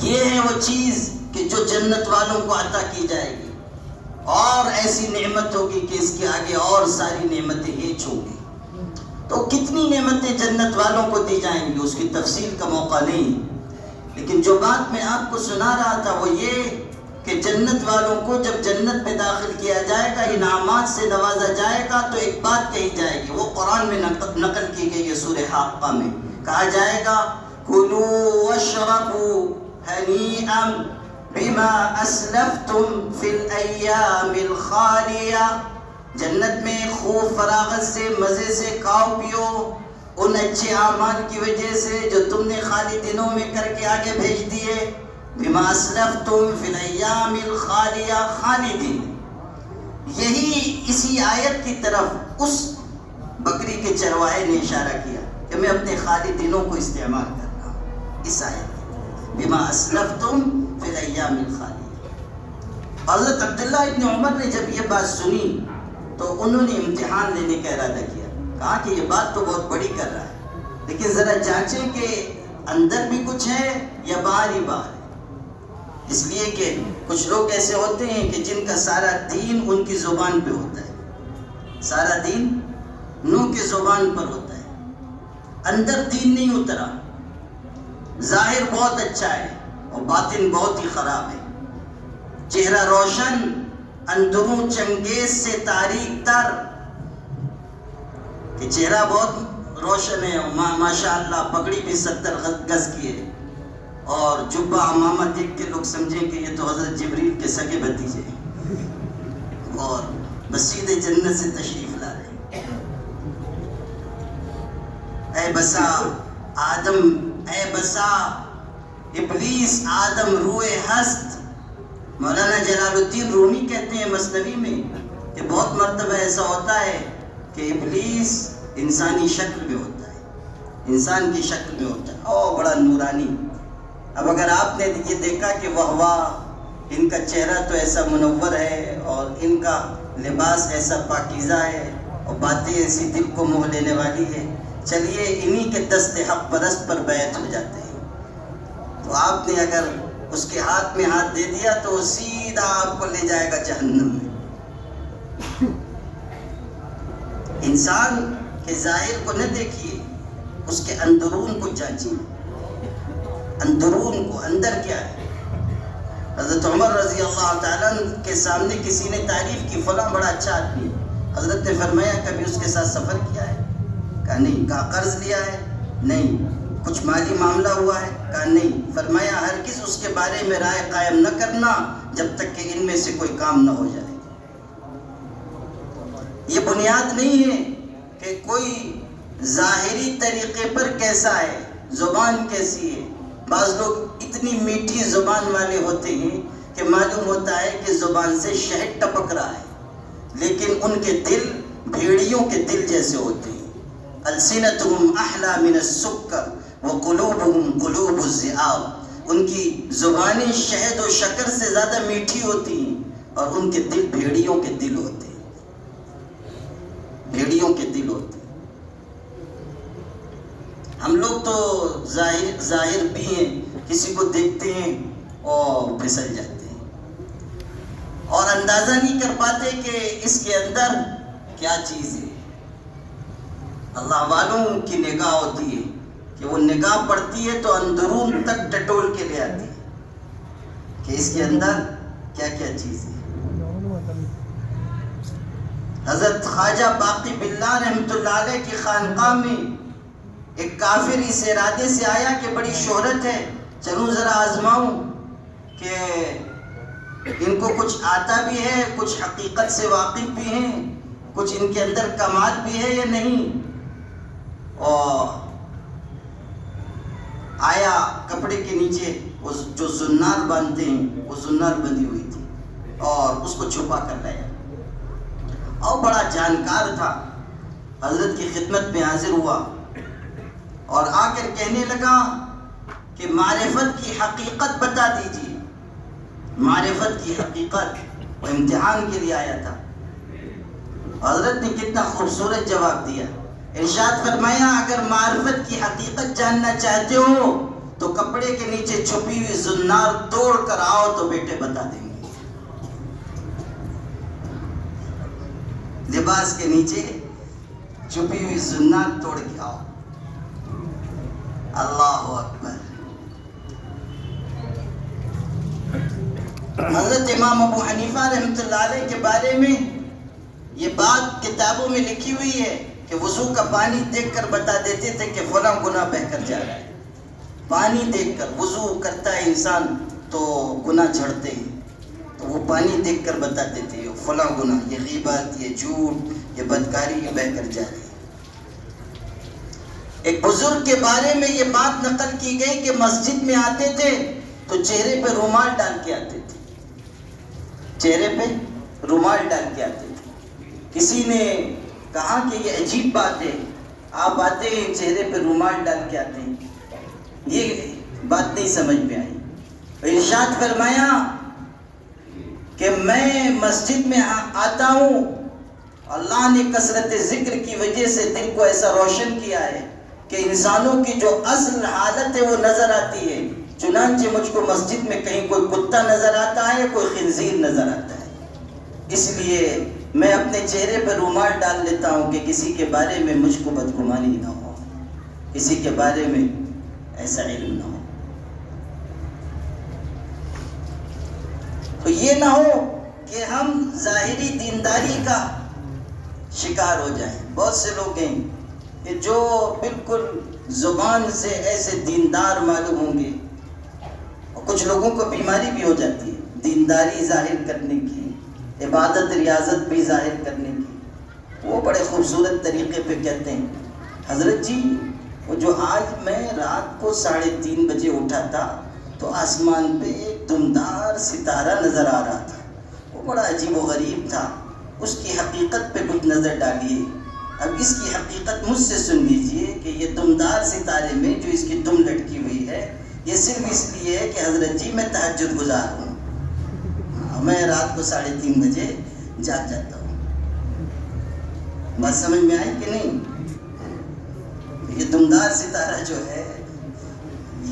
Speaker 1: یہ ہے وہ چیز کہ جو جنت والوں کو عطا کی جائے گی، اور ایسی نعمت ہوگی کہ اس کے آگے اور ساری نعمتیں ہیچ ہوگی۔ تو کتنی نعمتیں جنت والوں کو دی جائیں گی اس کی تفصیل کا موقع نہیں، لیکن جو بات میں آپ کو سنا رہا تھا وہ یہ کہ جنت جنت والوں کو جب جنت میں داخل کیا جائے گا، انعامات سے نوازا جائے گا، تو ایک بات کہی جائے گی، وہ قرآن میں نقل کی گئی ہے سورہ حاقہ میں، کہا جائے گا کُلُوا وَاشْرَبُوا هَنِيئًا بِمَا أَسْلَفْتُمْ فِي الْأَيَّامِ الْخَالِيَةِ، جنت میں خوب فراغت سے مزے سے کھاؤ پیو ان اچھے اعمال کی وجہ سے جو تم نے خالی دنوں میں کر کے آگے بھیج دیے. بما اسلفتم فی الایام الخالیہ، خالدین. یہی اسی آیت کی طرف اس بکری کے چرواہے نے اشارہ کیا کہ میں اپنے خالی دنوں کو استعمال کر رہا ہوں اس آیت بما اسلفتم فی الایام الخالیہ. حضرت عبداللہ ابن عمر نے جب یہ بات سنی تو انہوں نے امتحان لینے کا ارادہ کیا، کہا کہ یہ بات تو بہت بڑی کر رہا ہے، لیکن ذرا جانچیں کہ اندر بھی کچھ ہے یا باہر ہی باہر ہے. اس لیے کہ کچھ لوگ ایسے ہوتے ہیں کہ جن کا سارا دین ان کی زبان پہ ہوتا ہے، سارا دین منہ کی زبان پر ہوتا ہے، اندر دین نہیں اترا، ظاہر بہت اچھا ہے اور باطن بہت ہی خراب ہے. چہرہ روشن، اندروں چنگیز سے تاریک تر. کہ چہرہ بہت روشن ہے، ماشاء اللہ پگڑی بھی 70 گز کی ہے، اور جبہ امامہ دیکھ کے لوگ سمجھیں کہ یہ تو حضرت جبریل کے سگے بھتیجے ہیں اور مسجد جنت سے تشریف لا رہے ہیں. اے بسا آدم، اے بسا ابلیس آدم روئے ہست. مولانا جلال الدین رومی کہتے ہیں مثنوی میں کہ بہت مرتبہ ایسا ہوتا ہے کہ ابلیس انسانی شکل میں ہوتا ہے، انسان کی شکل میں ہوتا ہے، او بڑا نورانی. اب اگر آپ نے یہ دیکھا کہ واہ واہ ان کا چہرہ تو ایسا منور ہے اور ان کا لباس ایسا پاکیزہ ہے اور باتیں ایسی دل کو موہ لینے والی ہے، چلیے انہی کے دست حق پرست پر بیعت ہو جاتے ہیں. تو آپ نے اگر اس کے ہاتھ میں ہاتھ دے دیا تو وہ سیدھا آپ کو لے جائے گا جہنم میں. انسان کے ظاہر کو نہ دیکھیے، اس کے اندرون کو جانچیے، اندرون کو، اندر کیا ہے. حضرت عمر رضی اللہ تعالیٰ کے سامنے کسی نے تعریف کی، فلاں بڑا اچھا آدمی. حضرت نے فرمایا کبھی اس کے ساتھ سفر کیا ہے؟ کہا نہیں. کہا قرض لیا ہے؟ نہیں. کچھ مالی معاملہ ہوا ہے؟ کہا نہیں. فرمایا ہرگز اس کے بارے میں رائے قائم نہ کرنا جب تک کہ ان میں سے کوئی کام نہ ہو جائے. یہ بنیاد نہیں ہے کہ کوئی ظاہری طریقے پر کیسا ہے، زبان کیسی ہے. بعض لوگ اتنی میٹھی زبان والے ہوتے ہیں کہ معلوم ہوتا ہے کہ زبان سے شہد ٹپک رہا ہے، لیکن ان کے دل بھیڑیوں کے دل جیسے ہوتے ہیں. السنتهم احلی من السکر وقلوبهم قلوب الذئاب. ان کی زبانیں شہد و شکر سے زیادہ میٹھی ہوتی ہیں اور ان کے دل بھیڑیوں کے دل ہوتے ہیں، بھیڑیوں کے دل ہوتے ہیں. ہم لوگ تو ظاہر بھی ہیں، کسی کو دیکھتے ہیں اور پھسل جاتے ہیں اور اندازہ نہیں کر پاتے کہ اس کے اندر کیا چیز ہے. اللہ والوں کی نگاہ ہوتی ہے کہ وہ نگاہ پڑتی ہے تو اندرون تک ٹٹول کے لے آتی ہے کہ اس کے اندر کیا کیا چیز ہے. حضرت خواجہ باقی باللہ رحمۃ اللہ علیہ کی خانقاہ میں ایک کافر اس ارادے سے آیا کہ بڑی شہرت ہے، چلوں ذرا آزماؤں کہ ان کو کچھ آتا بھی ہے، کچھ حقیقت سے واقف بھی ہیں، کچھ ان کے اندر کمال بھی ہے یا نہیں. اور آیا کپڑے کے نیچے وہ جو زنار باندھتے ہیں وہ زنار بندھی ہوئی تھی اور اس کو چھپا کر لایا اور بڑا جانکار تھا. حضرت کی خدمت میں حاضر ہوا اور آ کر کہنے لگا کہ معرفت کی حقیقت بتا دیجیے. معرفت کی حقیقت، وہ امتحان کے لیے آیا تھا. حضرت نے کتنا خوبصورت جواب دیا. ارشاد فرمایا اگر معرفت کی حقیقت جاننا چاہتے ہو تو کپڑے کے نیچے چھپی ہوئی زنار توڑ کر آؤ تو بیٹے بتا دیں گے. لباس کے نیچے چھپی ہوئی زنار توڑ کے آؤ. اللہ اکبر. حضرت امام ابو حنیفہ رحمۃ اللہ علیہ کے بارے میں یہ بات کتابوں میں لکھی ہوئی ہے کہ وضو کا پانی دیکھ کر بتا دیتے تھے کہ فلاں گناہ بہہ کر جا رہا ہے. پانی دیکھ کر وضو کرتا ہے انسان تو گناہ جھڑتے ہیں، تو وہ پانی دیکھ کر بتاتے تھے فلاں گناہ، یہ غیبت، یہ جھوٹ، یہ بدکاری، یہ بہہ کر جا رہی ہے. ایک بزرگ کے بارے میں یہ بات نقل کی گئی کہ مسجد میں آتے تھے تو چہرے پہ رومال ڈال کے آتے تھے، چہرے پہ رومال ڈال کے آتے تھے. کسی نے کہا کہ یہ عجیب بات ہے، آپ آتے ہیں چہرے پہ رومال ڈال کے آتے ہیں، یہ بات نہیں سمجھ میں آئی. ارشاد فرمایا کہ میں مسجد میں آتا ہوں، اللہ نے کثرت ذکر کی وجہ سے دل کو ایسا روشن کیا ہے کہ انسانوں کی جو اصل حالت ہے وہ نظر آتی ہے. چنانچہ مجھ کو مسجد میں کہیں کوئی کتا نظر آتا ہے، کوئی خنزیر نظر آتا ہے، اس لیے میں اپنے چہرے پر رومال ڈال لیتا ہوں کہ کسی کے بارے میں مجھ کو بدگمانی نہ ہو، کسی کے بارے میں ایسا علم نہ ہو. تو یہ نہ ہو کہ ہم ظاہری دینداری کا شکار ہو جائیں. بہت سے لوگ ہیں کہ جو بالکل زبان سے ایسے دیندار معلوم ہوں گے، اور کچھ لوگوں کو بیماری بھی ہو جاتی ہے دینداری ظاہر کرنے کی، عبادت ریاضت بھی ظاہر کرنے کی. وہ بڑے خوبصورت طریقے پہ کہتے ہیں حضرت جی وہ جو آج میں رات کو 3:30 بجے اٹھا تھا تو آسمان پہ ایک دمدار ستارہ نظر آ رہا تھا، وہ بڑا عجیب و غریب تھا، اس کی حقیقت پہ کچھ نظر ڈالیے. اب اس کی حقیقت مجھ سے سن لیجئے کہ یہ دمدار ستارے میں جو اس کی دم لٹکی ہوئی ہے یہ صرف اس لیے ہے کہ حضرت جی میں تہجد گزار ہوں، میں رات کو 3:30 بجے جاگ جاتا ہوں. بات سمجھ میں آئی کہ نہیں؟ یہ دمدار ستارہ جو ہے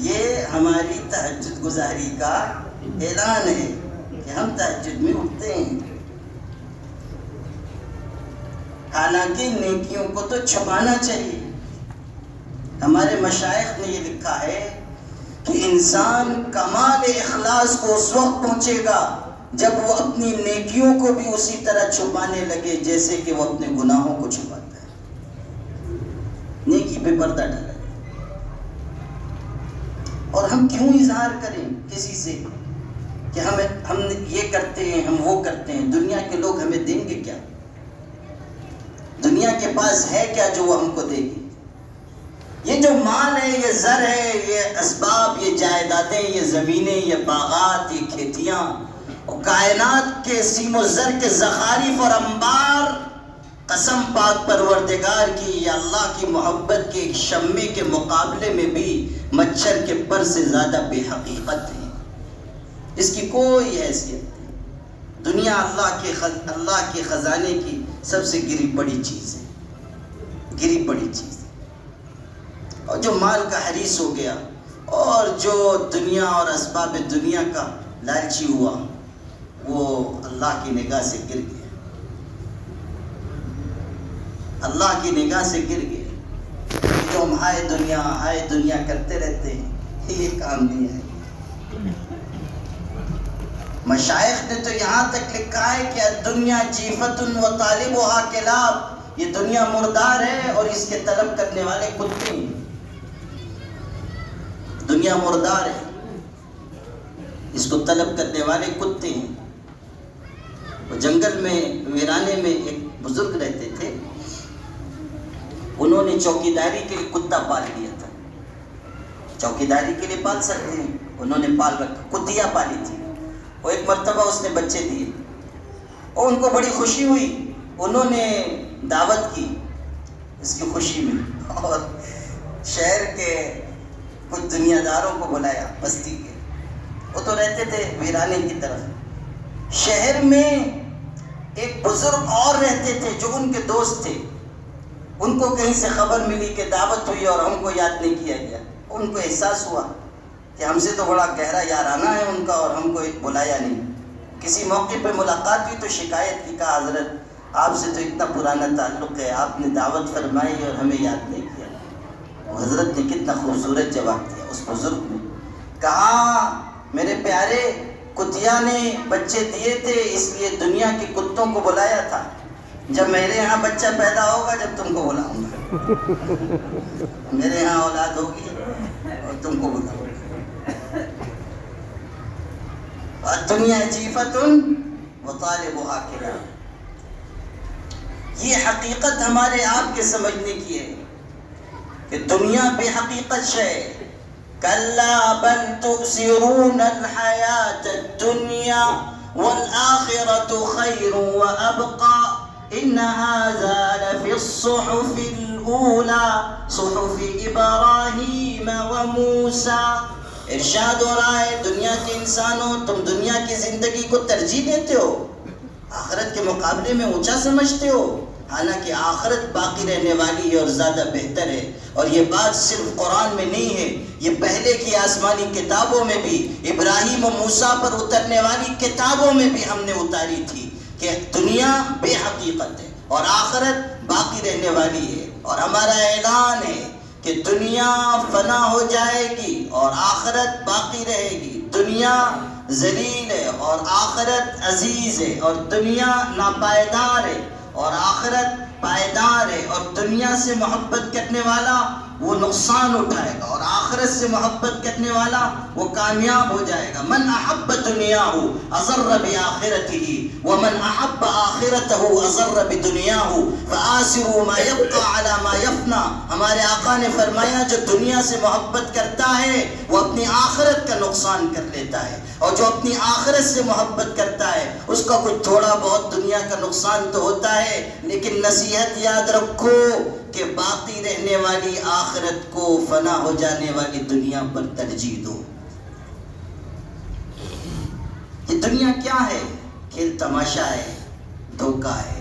Speaker 1: یہ ہماری تہجد گزاری کا اعلان ہے کہ ہم تہجد میں اٹھتے ہیں. حالانکہ نیکیوں کو تو چھپانا چاہیے. ہمارے مشائخ نے یہ لکھا ہے کہ انسان کمال اخلاص کو اس وقت پہنچے گا جب وہ اپنی نیکیوں کو بھی اسی طرح چھپانے لگے جیسے کہ وہ اپنے گناہوں کو چھپاتا ہے. نیکی پہ پردہ ڈالا ہے. اور ہم کیوں اظہار کریں کسی سے کہ ہم یہ کرتے ہیں، ہم وہ کرتے ہیں؟ دنیا کے لوگ ہمیں دیں گے کیا؟ دنیا کے پاس ہے کیا جو وہ ہم کو دے گی؟ یہ جو مال ہے، یہ زر ہے، یہ اسباب، یہ جائیدادیں، یہ زمینیں، یہ باغات، یہ کھیتیاں، اور کائنات کے سیم و زر کے زخارف اور انبار، قسم پاک پروردگار کی یا اللہ کی محبت کے ایک شمع کے مقابلے میں بھی مچھر کے پر سے زیادہ بے حقیقت ہے. اس کی کوئی حیثیت نہیں. دنیا اللہ کے خزانے کی سب سے گری پڑی چیز ہے، گری پڑی چیز. اور جو مال کا حریص ہو گیا اور جو دنیا اور اسباب دنیا کا لالچی ہوا وہ اللہ کی نگاہ سے گر گیا، اللہ کی نگاہ سے گر گیا. جو ہم ہائے دنیا کرتے رہتے ہیں یہ کام نہیں ہے. مشائخ نے تو یہاں تک لکھا ہے کہ دنیا جیفت و طالبها کلاب، یہ دنیا مردار ہے اور اس کے طلب کرنے والے کتے ہیں. دنیا مردار ہے، اس کو طلب کرنے والے کتے ہیں. وہ جنگل میں ویرانے میں ایک بزرگ رہتے تھے، انہوں نے چوکیداری کے لیے کتا پال لیا تھا. چوکیداری کے لیے پال سکتے ہیں، انہوں نے پال رکھا، کتیا پالی تھی. وہ ایک مرتبہ اس نے بچے دیے اور ان کو بڑی خوشی ہوئی. انہوں نے دعوت کی اس کی خوشی میں اور شہر کے کچھ دنیا داروں کو بلایا، بستی کے. وہ تو رہتے تھے ویرانے کی طرف. شہر میں ایک بزرگ اور رہتے تھے جو ان کے دوست تھے. ان کو کہیں سے خبر ملی کہ دعوت ہوئی اور ہم کو یاد نہیں کیا گیا. ان کو احساس ہوا کہ ہم سے تو بڑا گہرا یارانہ ہے ان کا اور ہم کو بلایا نہیں. کسی موقع پہ ملاقات ہوئی تو شکایت کی، کہا حضرت آپ سے تو اتنا پرانا تعلق ہے، آپ نے دعوت فرمائی اور ہمیں یاد نہیں کیا. وہ حضرت نے کتنا خوبصورت جواب دیا. اس بزرگ نے کہا میرے پیارے کتیا نے بچے دیے تھے، اس لیے دنیا کے کتوں کو بلایا تھا، جب میرے یہاں بچہ پیدا ہوگا جب تم کو بلاؤں گا، میرے یہاں اولاد ہوگی اور تم کو بلاؤں گا۔ الدنیا جیفۃ وطالبها کلام، یہ حقیقت ہمارے آپ کے سمجھنے کی ہے کہ دنیا بے حقیقت شے، کلا بل تؤثرون الحیاۃ الدنیا والآخرۃ خیر وابقى ان هذا لفی الصحف الاولی صحف ابراہیم وموسیٰ۔ ارشاد ہو رہا ہے دنیا کے انسانوں، تم دنیا کی زندگی کو ترجیح دیتے ہو، آخرت کے مقابلے میں اونچا سمجھتے ہو، حالانکہ آخرت باقی رہنے والی ہے اور زیادہ بہتر ہے۔ اور یہ بات صرف قرآن میں نہیں ہے، یہ پہلے کی آسمانی کتابوں میں بھی، ابراہیم و موسیٰ پر اترنے والی کتابوں میں بھی ہم نے اتاری تھی کہ دنیا بے حقیقت ہے اور آخرت باقی رہنے والی ہے۔ اور ہمارا اعلان ہے کہ دنیا فنا ہو جائے گی اور آخرت باقی رہے گی، دنیا ذلیل ہے اور آخرت عزیز ہے، اور دنیا ناپائیدار ہے اور آخرت پائیدار ہے، اور دنیا سے محبت کرنے والا وہ نقصان اٹھائے گا اور آخرت سے محبت کرنے والا وہ کامیاب ہو جائے گا۔ من احب دنیاہ اضر بآخرتہ ومن احب آخرتہ اضر بدنیاہ فآثروا ما یبقى علی ما یفنی۔ ہمارے آقا نے فرمایا جو دنیا سے محبت کرتا ہے وہ اپنی آخرت کا نقصان کر لیتا ہے، اور جو اپنی آخرت سے محبت کرتا ہے اس کا کچھ تھوڑا بہت دنیا کا نقصان تو ہوتا ہے، لیکن نصیحت یاد رکھو کہ باقی رہنے والی آخرت کو فنا ہو جانے والی دنیا پر ترجیح دو۔ یہ دنیا کیا ہے؟ کھیل تماشا ہے، دھوکہ ہے۔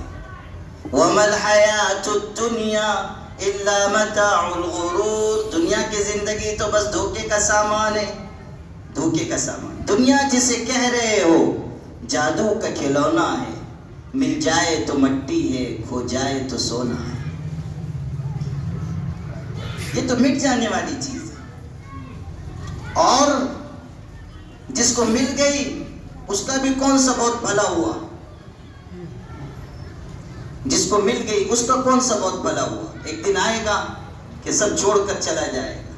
Speaker 1: وَمَا الْحَيَاةُ الدُّنْيَا إِلَّا مَتَاعُ الْغُرُورِ، دنیا کی زندگی تو بس دھوکے کا سامان ہے، دھوکے کا سامان۔ دنیا جسے کہہ رہے ہو جادو کا کھلونا ہے، مل جائے تو مٹی ہے، کھو جائے تو سونا ہے، یہ تو مٹ جانے والی چیز ہے، اور جس کو مل گئی اس کا بھی کون سا بہت بھلا ہوا، جس کو مل گئی اس کا کون سا بہت بھلا ہوا۔ ایک دن آئے گا کہ سب چھوڑ کر چلا جائے گا،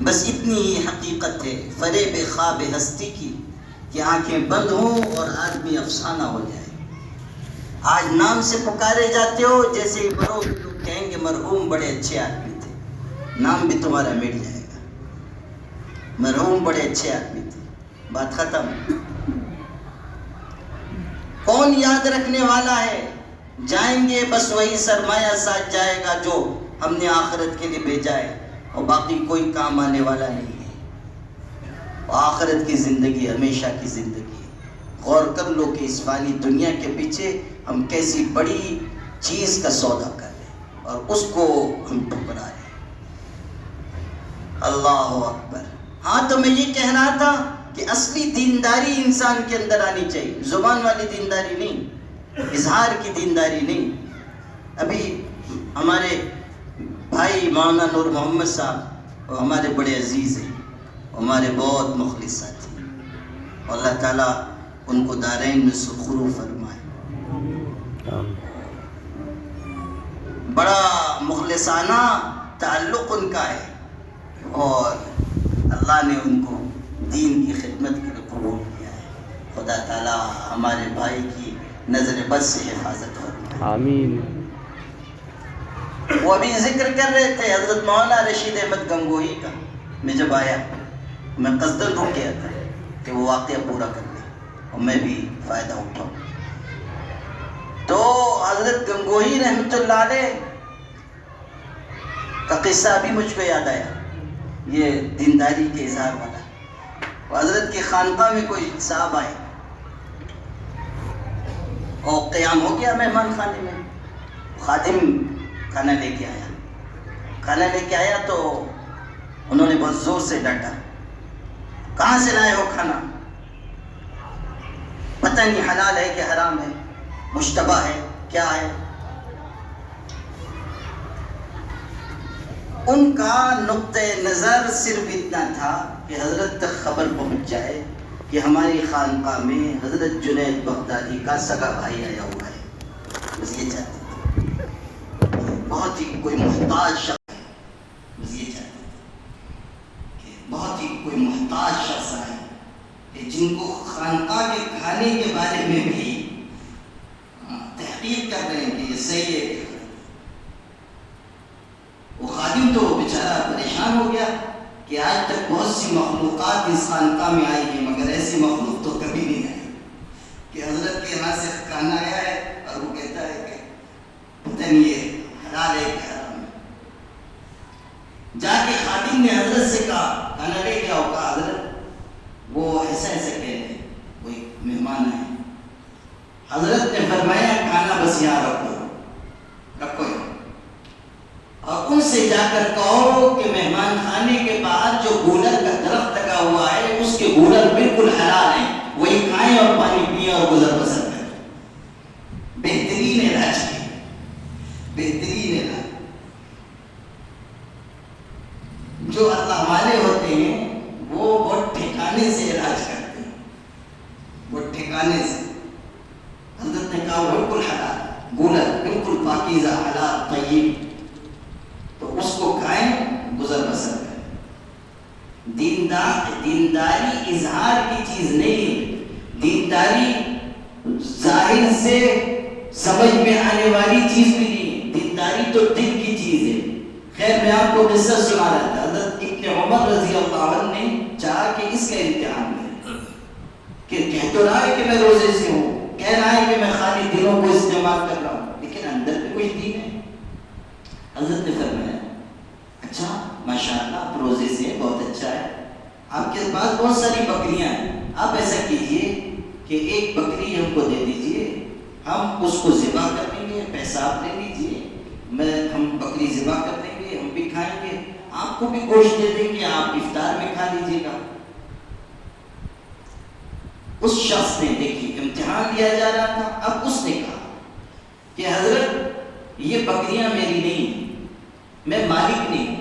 Speaker 1: بس اتنی ہی حقیقت ہے فریب خواب ہستی کی کہ آنکھیں بند ہوں اور آدمی افسانہ ہو جائے۔ آج نام سے پکارے جاتے ہو، جیسے ہی بڑوں لوگ کہیں گے مرحوم بڑے اچھے آدمی تھے، نام بھی تمہارا مٹ جائے گا، مرحوم بڑے اچھے آدمی تھے، بات ختم۔ کون یاد رکھنے والا ہے؟ جائیں گے بس وہی سرمایہ ساتھ جائے گا جو ہم نے آخرت کے لیے بھیجا ہے، اور باقی کوئی کام آنے والا نہیں ہے۔ آخرت کی زندگی ہمیشہ کی زندگی ہے۔ غور کر لو کہ اس فانی دنیا کے پیچھے ہم کیسی بڑی چیز کا سودا کر رہے ہیں اور اس کو ہم ٹھکرا رہے ہیں۔ اللہ اکبر۔ ہاں تو میں یہ کہہ رہا تھا کہ اصلی دینداری انسان کے اندر آنی چاہیے، زبان والی دینداری نہیں، اظہار کی دینداری نہیں۔ ابھی ہمارے بھائی مولانا نور محمد صاحب وہ ہمارے بڑے عزیز ہیں، ہمارے بہت مخلص ساتھی ہیں، اللہ تعالیٰ ان کو دارین میں سرخرو فرمائے۔ بڑا مخلصانہ تعلق ان کا ہے، اور اللہ نے ان کو دین کی خدمت کے لیے قبول کیا ہے۔ خدا تعالیٰ ہمارے بھائی کی نظر بد سے حفاظت فرمائے، آمین۔ وہ ابھی ذکر کر رہے تھے حضرت مولانا رشید احمد گنگوہی کا، میں جب آیا میں قصداً رک گیا تھا کہ وہ واقعہ پورا کر لیں اور میں بھی فائدہ اٹھاؤں۔ تو حضرت گنگوہی رحمۃ اللہ علیہ کا قصہ ابھی مجھ کو یاد آیا، یہ دینداری کے اظہار والا۔ حضرت کی خانقاہ میں کوئی صاحب آئے اور قیام ہو گیا مہمان خانے میں، خادم کھانا لے کے آیا، کھانا لے کے آیا تو انہوں نے بہت زور سے ڈانٹا، کہاں سے لائے ہو کھانا، پتہ نہیں حلال ہے کہ حرام ہے، مشتبہ ہے کیا ہے۔ ان کا نقطۂ نظر صرف اتنا تھا کہ حضرت تک خبر پہنچ جائے کہ ہماری خانقاہ میں حضرت جنید بغدادی کا سگا بھائی آیا ہوا ہے. بس یہ چاہتے تھے. بہت ہی کوئی محتاج شخص ہے. بس یہ چاہتے تھے کہ بہت ہی کوئی محتاج شخص آئے کہ جن کو خانقاہ کے کھانے کے بارے میں بھی تحقیق کر رہے ہیں کہ یہ صحیح ہے کہ وہ خادم تو بیچارہ پریشان ہو گیا کہ آج تک بہت سی مخلوقات اس خانقاہ میں آئی ہیں مگر ایسی مخلوق تو کبھی نہیں آئی کہ حضرت کے یہاں سے کھانا آیا ہے اور وہ کہتا ہے کہ پتہ نہیں یہ حلال ہے کہ حرام ہے. جا کے خادم نے حضرت سے کہا کھانا لے کے آؤ. کہا حضرت وہ ایسا ایسا کہہ رہے ہیں, کوئی مہمان آئے. حضرت نے فرمایا کھانا بس یہاں رکھو اور ان سے جا کر کہو کہ مہمان خانے کے بعد جو گولر کا درخت لگا ہوا ہے اس کے گولر بالکل حلال ہیں, وہی کھائیں اور پانی پئیں اور گزر بسر کریں. بہترین علاج ہے, بہترین علاج. جو اللہ والے ہوتے ہیں وہ بہت ٹھکانے سے علاج کرتے ہیں, بہت ٹھکانے سے. حضرت نے کہا بالکل حلال گولر, بالکل پاکیزہ حلال طیب, تو اس کو کھائیں گزر بسر کریں. دینداری اظہار کی چیز نہیں, دینداری ظاہر سے سمجھ میں آنے والی چیز بھی نہیں, دینداری تو دل کی چیز ہے. خیر میں آپ کو قصہ سنا رہا تھا. حضرت ابن عمر رضی اللہ عنہ نے چاہا کہ اس کا امتحان کریں, کہ کہہ تو رہا ہے کہ میں روزے سے ہوں, کہہ رہا ہے کہ میں خالی دلوں کو استعمال کر رہا ہوں, لیکن اندر پہ کچھ دین ہے. حضرت نے فرمایا اچھا ماشاءاللہ آپ روزے سے, بہت اچھا ہے, آپ کے پاس بہت ساری بکریاں ہیں, آپ ایسا کیجئے کہ ایک بکری ہم کو دے دیجئے, ہم اس کو ذبح کر لیں گے, پیسہ آپ لے لیجئے, ہم بکری ذبح کر لیں گے, ہم بھی کھائیں گے, آپ کو بھی گوشت دے دیں گے, آپ افطار میں کھا لیجئے گا. اس شخص نے, دیکھیے امتحان لیا جا رہا تھا, اب اس نے کہا کہ حضرت یہ بکریاں میری نہیں, میں مالک نہیں,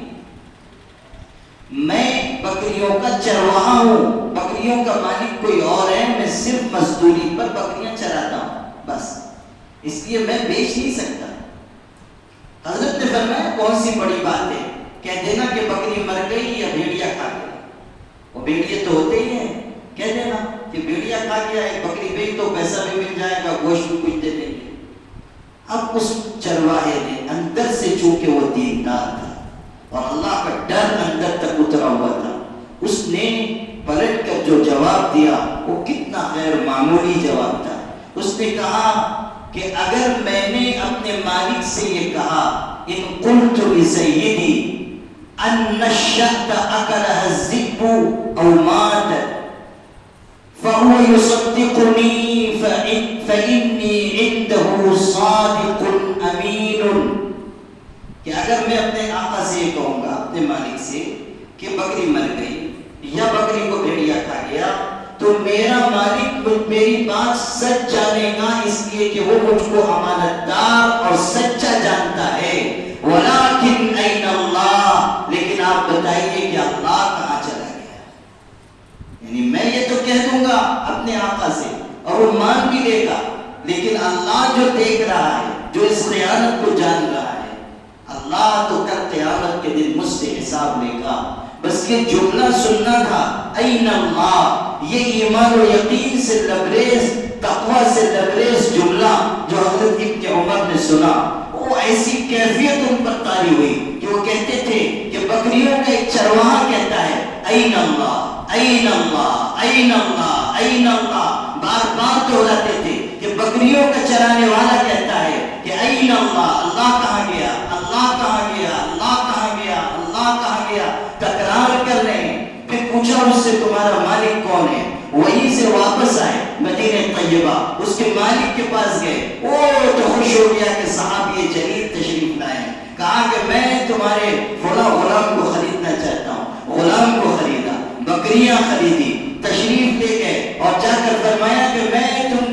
Speaker 1: میں بکریوں کا چرواہا ہوں, بکریوں کا مالک کوئی اور ہے, میں صرف مزدوری پر بکریاں چراتا ہوں بس, اس لیے میں بیچ نہیں سکتا. حضرت نے فرمایا کون سی بڑی بات ہے, کہہ دینا کہ بکری مر گئی یا بھیڑیا کھا گیا, وہ بھیڑیے تو ہوتے ہی ہیں, کہہ دینا کہ بھیڑیا کھا گیا, ایک بکری بیچ تو پیسہ بھی مل جائے گا, گوشت بھی کچھ دے دیں گے. اب اس چرواہے نے اندر سے, چونکہ وہ دیندار تھا اور اللہ کا ڈر اندر تک اترا ہوا تھا, اس نے پلٹ کر جو جواب دیا وہ کتنا غیر معمولی جواب تھا. اس نے کہا کہ اگر میں نے اپنے مالک سے یہ کہا ان قلت لسیدی ان الشهد اکلها الذئب او مات فهو يصدقني فإني عنده صادق امین, کہ اگر میں اپنے آقا سے یہ کہوں گا, اپنے مالک سے, کہ بکری مر گئی یا بکری کو بھیڑیا کھا گیا, تو میرا مالک میری بات سچ جانے گا, اس لیے کہ وہ مجھ کو امانتدار اور سچا جانتا ہے. ولیکن این اللہ, لیکن آپ بتائیے کہ اللہ کہاں چلا گیا. یعنی میں یہ تو کہہ دوں گا اپنے آقا سے اور وہ مان بھی لے گا, لیکن اللہ جو دیکھ رہا ہے, جو اس خیانت کو جان رہا ہے, اللہ تو کل قیامت کے دن مجھ سے حساب لے گا. بس یہ جملہ سننا تھا, این اللہ, یہ ایمان و یقین سے لبریز, تقوی سے لبریز جملہ جو حضرت ابن عمر نے سنا, وہ ایسی کیفیت ان پر طاری ہوئی کہ وہ کہتے تھے کہ بکریوں کا ایک چرواہا کہتا ہے این اللہ این اللہ این اللہ این اللہ, بار بار دہراتے تھے کہ بکریوں کا چرانے والا کہتا ہے کہ این اللہ, اللہ کہاں گیا, اللہ کہاں گیا, اللہ کہاں گیا, اللہ کہاں گیا, تکرار کر رہے ہیں. پھر پوچھا اس سے تمہارا مالک کون ہے, وہیں سے واپس آئے مدینہ طیبہ, اس کے مالک کے پاس گئے, وہ تو خوش ہو گیا کہ صحابی جلیل تشریف لائے, کہا کہ میں تمہارے فلاں غلام کو خریدنا چاہتا ہوں. غلام کو خریدا, بکریاں خریدی, تشریف لے گئے اور جا کر فرمایا کہ میں تم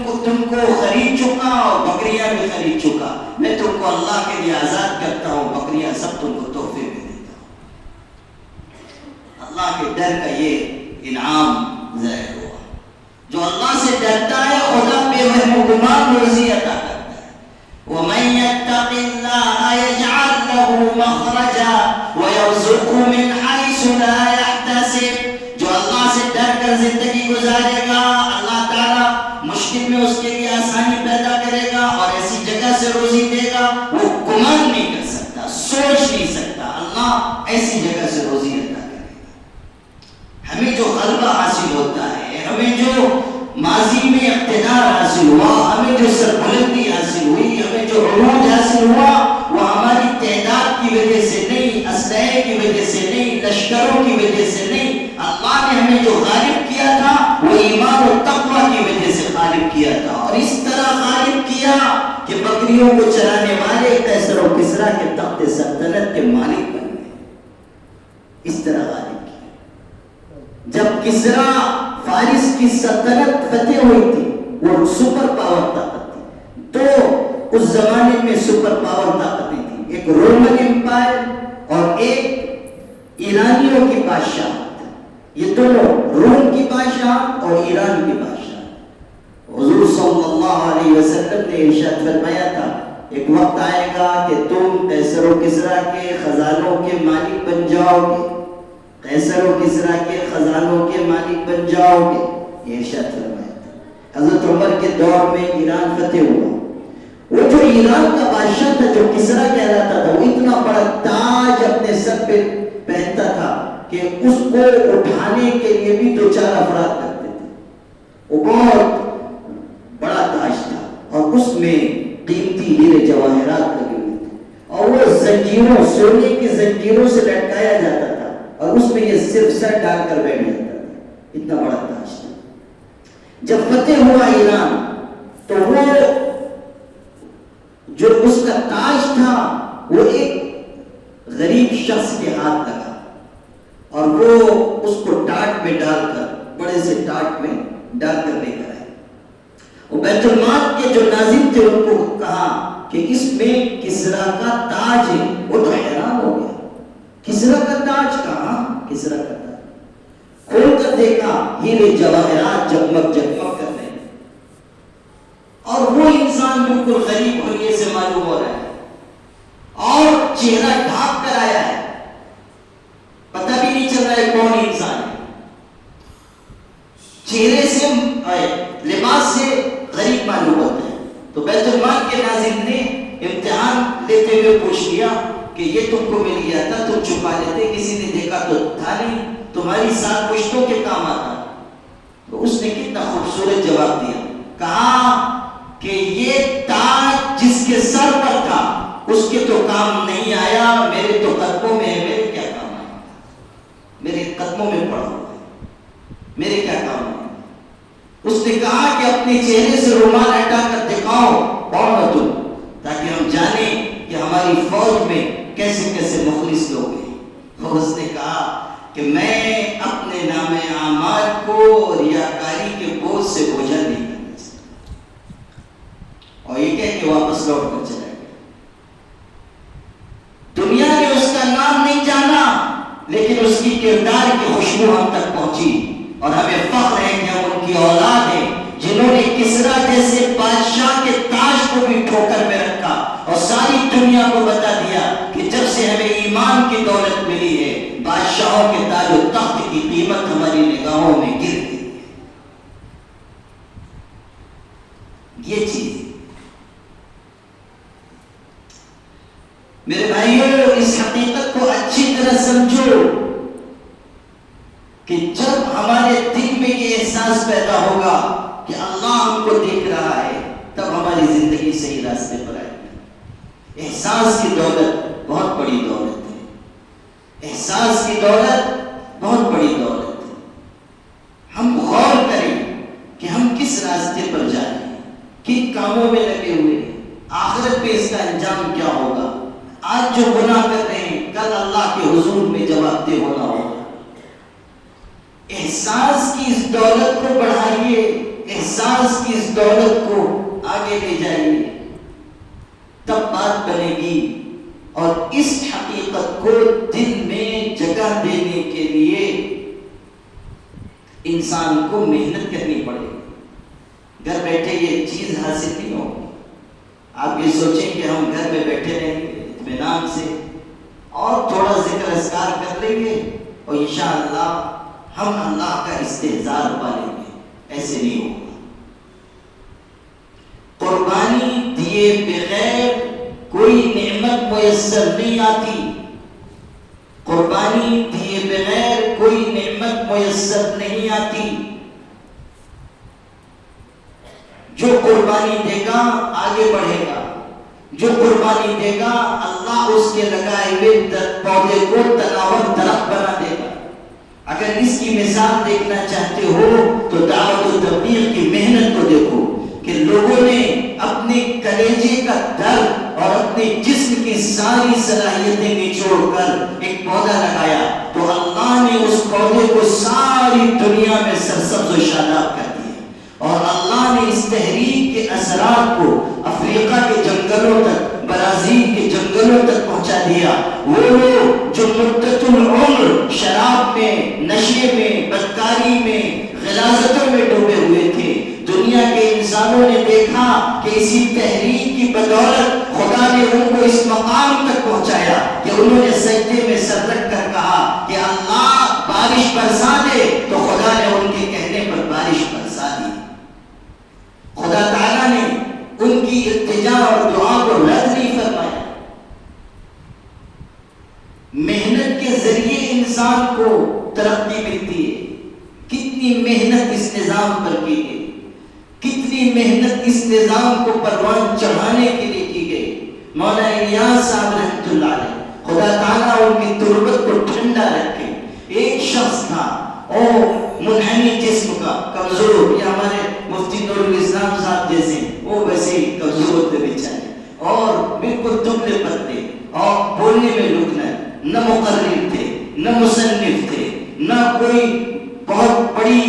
Speaker 1: کو خرید چکا اور بکریاں بھی خرید چکا, میں تم کو اللہ کے لیے آزاد کرتا ہوں, بکریاں سب تم کو تحفے میں دیتا ہوں. اللہ اللہ کے ڈر کا یہ انعام ظاہر ہوا۔ جو اللہ سے ڈرتا ہے خدا بے وہم و گمان روزی عطا کرتا ہے۔ وَمَن يَتَّقِ اللَّهَ يَجْعَل لَّهُ مَخْرَجًا وَيَرْزُقْهُ مِنْ حَيْثُ لَا يَحْتَسِبُ۔ جو اللہ سے ڈر کر زندگی گزارے گا اللہ تعالیٰ مشکل میں اس کے لیے آسانی پیدا کرے گا اور ایسی جگہ سے روزی دے گا وہ گمان نہیں کر سکتا، سوچ نہیں سکتا، اللہ ایسی جگہ سے روزی عطا کرے گا۔ ہمیں جو غلبہ حاصل ہوتا ہے، ہمیں جو ماضی میں اقتدار حاصل ہوا، ہمیں جو سربلندی حاصل ہوئی، ہمیں جو عروج حاصل ہوا، وہ ہماری تعداد کی وجہ سے نہیں، اسلحے کی وجہ سے نہیں، لشکروں کی وجہ سے نہیں، اللہ نے ہمیں جو غالب کیا تھا وہ ایمان و تقوی کی وجہ سے غالب کیا تھا، اور اس طرح غالب کیا کہ بکریوں کو چرانے والے قیصر و کسریٰ کے تخت سلطنت کے مالک بن گئے۔ اس طرح غالب کیا۔ جب کسریٰ فارس کی سلطنت فتح ہوئی تھی، وہ سپر پاور طاقت تھی، تو اس زمانے میں سپر پاور طاقتیں تھیں، ایک رومن امپائر اور ایک ایرانیوں کی بادشاہت۔ یہ دونوں روم کی بادشاہت اور ایران کی بادشاہت۔ حضور صلی اللہ علیہ وسلم نے ارشاد فرمایا تھا ایک وقت آئے گا کہ تم قیصر و کسریٰ کے خزانوں کے مالک بن جاؤ گے، قیصر و کسریٰ کے خزانوں کے مالک بن جاؤ گے، یہ ارشاد فرمایا تھا۔ حضرت عمر کے دور میں ایران فتح ہوا۔ وہ جو ایران کا بادشاہ تھا جو کسریٰ کہلاتا تھا، وہ اتنا بڑا تاج اپنے سر پہ پہنتا تھا کہ اس کو اٹھانے کے لیے بھی دو چار افراد کرتے تھے۔ وہ بہت بڑا تاج تھا اور اس میں قیمتی ہیرے جواہرات لگے ہوئے تھے، اور وہ زنجیروں، سونے کی زنجیروں سے لٹکایا جاتا تھا، اور اس میں یہ صرف سر ڈال کر بیٹھ جاتا تھا۔ اتنا بڑا تاج تھا۔ جب فتح ہوا ایران تو وہ جو اس کا تاج تھا وہ ایک غریب شخص کے ہاتھ لگا، اور وہ اس کو ٹاٹ میں ڈال کر، بڑے سے ٹاٹ میں ڈال کر لے کر آئے۔ وہ بیت المال کے جو ناظم تھے ان کو کہا کہ اس میں کسریٰ کا تاج ہے۔ وہ تو حیران ہو گیا، کسریٰ کا تاج کہاں؟ کسریٰ کا تاج کھول کر دیکھا، ہیرے جواہرات جگمگ جگمگ کر رہے ہیں، اور وہ انسان بالکل غریب ہونے سے معلوم ہو رہا ہے اور چہرہ ڈھانپ کر آیا ہے، پتہ بھی نہیں چل رہا ہے کون انسان ہے، چہرے سے لباس سے غریب معلوم ہوتا ہے۔ تو بیت المال کے ناظم نے امتحان لیتے ہوئے پوچھ لیا کہ یہ تم کو مل گیا تھا، تم چھپا لیتے، کسی نے دیکھا تو تھا نہیں، تمہاری سات پشتوں کے کام آتا۔ تو اس نے کتنا خوبصورت جواب دیا، کہا کہ یہ تاج جس کے سر پر تھا اس کے تو کام نہیں آیا، میرے تو قدموں میں ہے، میرے کیا کام آیا، میرے قدموں میں پڑا ہوا ہے، میرے کیا کام ہے۔ اس نے کہا کہ اپنے چہرے سے رومال ہٹا کر دکھاؤ کون ہو تم، تاکہ ہم جانیں کہ ہماری فوج میں کیسے کیسے مخلص لوگ ہیں۔ اور اس نے کہا کہ میں اپنے نام اعمال کو ریاکاری کے بوجھ سے بوجھل نہیں کرنا چاہتا، اور یہ کہہ کے واپس لوٹ کر چلا گیا۔ دنیا نے اس کا نام نہیں جانا، لیکن اس کی کردار کی خوشبو ہم تک پہنچی، اور ہمیں فخر ہے کہ ہم ان کی اولاد ہیں جنہوں نے کسریٰ جیسے بادشاہ کے تاج کو بھی ٹھوکر میں رکھا اور ساری دنیا کو بتا دیا کہ جب سے ہمیں ایمان کی دولت ملی ہے بادشاہوں کے تاج و تخت کی قیمت ہماری نگاہوں میں گر گئی ہے۔ یہ چیز میرے بھائیوں، اس حقیقت کو اچھی طرح سمجھو کہ جب ہمارے دل میں یہ احساس پیدا ہوگا کہ اللہ ہم کو دیکھ رہا ہے، تب ہماری زندگی صحیح راستے پر آئے گی۔ احساس کی دولت بہت بڑی دولت ہے، احساس کی دولت بہت بڑی دولت ہے۔ ہم غور کریں کہ ہم کس راستے پر جا رہے ہیں، کن کاموں میں لگے ہوئے ہیں، آخرت پہ اس کا انجام کیا ہوگا۔ آج جو گناہ کر رہے ہیں کل اللہ کے حضور میں جواب دہ ہونا ہوگا۔ احساس کی اس دولت کو بڑھائیے، احساس کی اس دولت کو آگے لے جائیے، تب بات بنے گی۔ اور اس حقیقت کو دل میں جگہ دینے کے لیے
Speaker 2: انسان کو محنت کرنی پڑے گی، گھر بیٹھے یہ چیز حاصل نہیں ہوگی۔ آپ یہ سوچیں کہ ہم گھر میں بیٹھے رہیں گے اطمینان سے اور تھوڑا ذکر اذکار کر لیں گے اور انشاءاللہ ہم اللہ کا استحضار پالیں گے، ایسے نہیں ہوگا۔ قربانی دیے بغیر کوئی نعمت میسر نہیں آتی، قربانی دیے بغیر کوئی نعمت میسر نہیں آتی۔ جو قربانی دے گا آگے بڑھے گا، جو قربانی دے گا اللہ اس کے لگائے ہوئے پودے کو تناور درخت بنا دے گا۔ اگر اس کی مثال دیکھنا چاہتے ہو تو دعوت و تبلیغ کی محنت کو دیکھو کہ لوگوں نے اپنے کلیجے کا درد اور اپنے جسم کی ساری صلاحیتیں نچوڑ کر ایک پودا لگایا تو اللہ نے اس پودے کو ساری دنیا میں سرسبز و شاداب کر دیا، اور اللہ نے اس تحریک کے اثرات کو افریقہ کے جنگلوں تک، برازیل کے جنگلوں تک پہنچا دیا۔ وہ لوگ جو مدت العمر شراب میں، نشے میں، بدکاری میں، غلاظتوں میں ڈوبے ہوئے تھے، دنیا کے انسانوں نے دیکھا کہ اسی تحریک کی بدولت خدا نے ان کو اس مقام تک پہنچایا کہ انہوں نے سجدے میں سر رکھ کر کہا کہ اللہ بارش برسا دے، تو خدا نے ان کے کہنے پر بارش برسا دی۔ خدا تعالیٰ نے ان کی التجا اور دعا کو رد نہیں فرمایا۔ محنت کے ذریعے انسان کو ترقی ملتی ہے۔ کتنی محنت اس نظام پر کی گئی، کتنی محنت اس نظام کو پروان چڑھانے کے لیے کی گئی۔ مولانا الیاس صاحب رحمۃ اللہ علیہ، خدا تعالیٰ ان کی تربت کو ٹھنڈا رکھے، ایک شخص تھا اور منحنی جسم کا، کمزور، یہ ہمارے مفتی نور الاسلام صاحب جیسے، وہ ویسے ہی کمزور تھے بیچارے، اور بالکل دبلے پتلے، اور بولنے میں لکنا، نہ مقرر تھے، نہ مصنف تھے، نہ کوئی بہت بڑی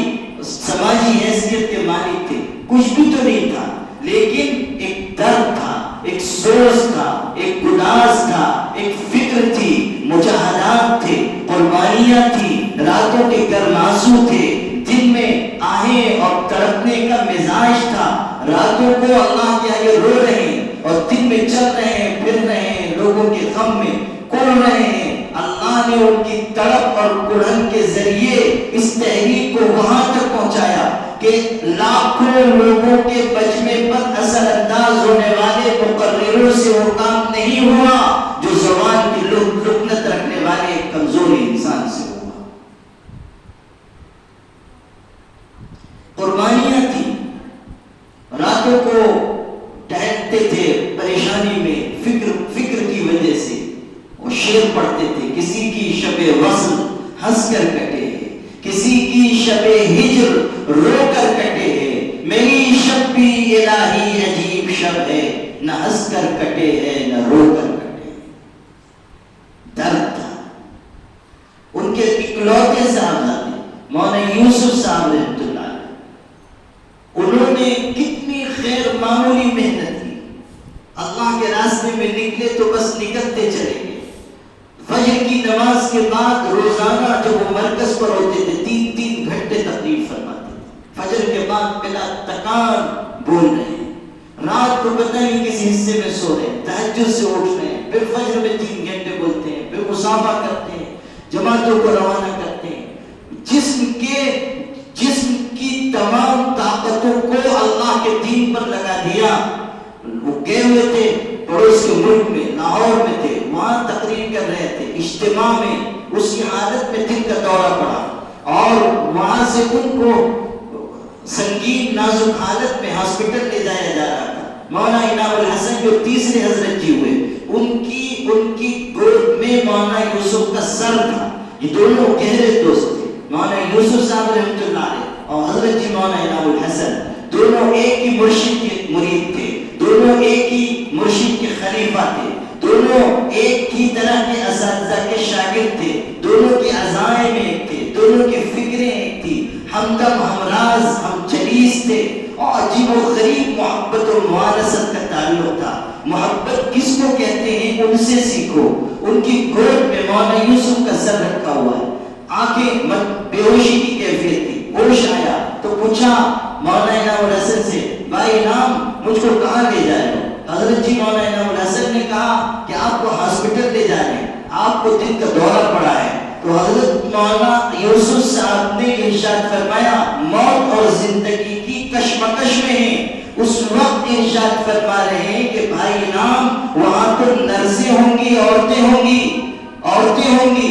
Speaker 2: سماجی حیثیت کے مالک تھے، کچھ بھی تو نہیں تھا، لیکن ایک درد تھا، ایک سوز تھا، ایک گداز تھا، ایک فکر تھی، مجاہدات تھے، قربانیاں تھی، راتوں کے گرم آنسو تھے، دن میں آہیں اور تڑپنے کا مزاج تھا، راتوں کو اللہ کے آگے رو رہے ہیں اور دن میں چل رہے ہیں، پھر رہے ہیں، لوگوں کے غم میں کڑ رہے ہیں۔ اللہ نے ان کی تڑپ اور کڑھن کے ذریعے اس تحریک کو وہاں تک پہنچایا کہ لاکھوں لوگوں کے بچنے پر اثر انداز ہونے والے مقرروں سے وہ کام نہیں ہوا جو زبان کی لکنت رکھنے والے ایک کمزور انسان سے ہوا۔ قربانیاں تھی، راتوں کو ٹہلتے تھے پریشانی میں، فکر کی وجہ سے وہ شعر پڑھتے تھے، کسی کی شب وصل ہنس کر کٹے ہے، کسی کی شب ہجر رو کر کٹے ہے، میری شب بھی الہی عجیب شب ہے، نہ ہنس کر کٹے ہے نہ رو کر کٹے۔ درد تھا۔ ان کے اکلوتے صاحبزادے مولانا یوسف صاحب رحمۃ اللہ علیہ، انہوں نے کتنی خیر معمولی محنت کی، اللہ کے راستے میں نکلے تو بس نکلتے چلے گئے۔ فجر کی نماز کے بعد روزانہ جب وہ مرکز پر ہوتے تھے 3 گھنٹے تقریر فرماتے تھے، فجر کے بعد بلا تکان بول رہے ہیں، رات کو پتہ نہیں کس حصے میں سو رہے ہیں، تہجد سے اٹھ رہے ہیں، پھر فجر میں 3 گھنٹے بولتے ہیں، پھر مصافحہ کرتے ہیں، جماعتوں کو روانہ کرتے ہیں۔ جسم کی تمام طاقتوں کو اللہ کے دین پر لگا دیا۔ وہ گئے ہوئے تھے پڑوس کے ملک میں، لاہور میں تھے، وہاں تقریر کر رہے تھے، اجتماع میں اسی حالت میں دل کا دورہ پڑا اور وہاں سے ان کو سنگین نازک حالت میں ہاسپٹل لے جایا جا رہا تھا۔ مولانا انعام الحسن جو تیسرے حضرت جی ہوئے، ان کی گود میں مولانا یوسف کا سر تھا۔ یہ دونوں گہرے دوست تھے، مولانا یوسف صاحب رحمۃ اللہ علیہ اور حضرت جی مولانا انعام الحسن، دونوں ایک ہی مرشد کے مرید تھے، دونوں ایک ہی مرشد کے خلیفہ تھے، دونوں ایک ہی طرح کے اساتذہ کے شاگرد تھے، دونوں کے عزائم ایک تھے، دونوں کی فکریں ایک تھی، ہمدم ہمراز ہم چلیس تھے، اور عجیب و غریب محبت و موالست کا تعلق تھا۔ محبت کس کو کہتے ہیں ان سے سیکھو۔ ان کی گود میں مولانا یوسف کا سر رکھا ہوا ہے، آنکھیں بے ہوشی کی کیفیت تھی، ہوش آیا تو پوچھا مولانا انعام الحسن سے، بھائی انعام مجھ کو کہاں لے جا رہے ہو؟ حضرت جی مولانا انعام الحسن نے کہا کہ آپ کو ہاسپٹل لے جا رہے ہیں، آپ کو دل کا دورہ پڑا ہے۔ تو حضرت مولانا یوسف صاحب نے ارشاد فرمایا موت اور زندگی کی کشمکش میں ہیں، اس وقت ارشاد فرما رہے ہیں کہ بھائی انعام وہاں تو نرسیں ہوں گی، عورتیں ہوں گی،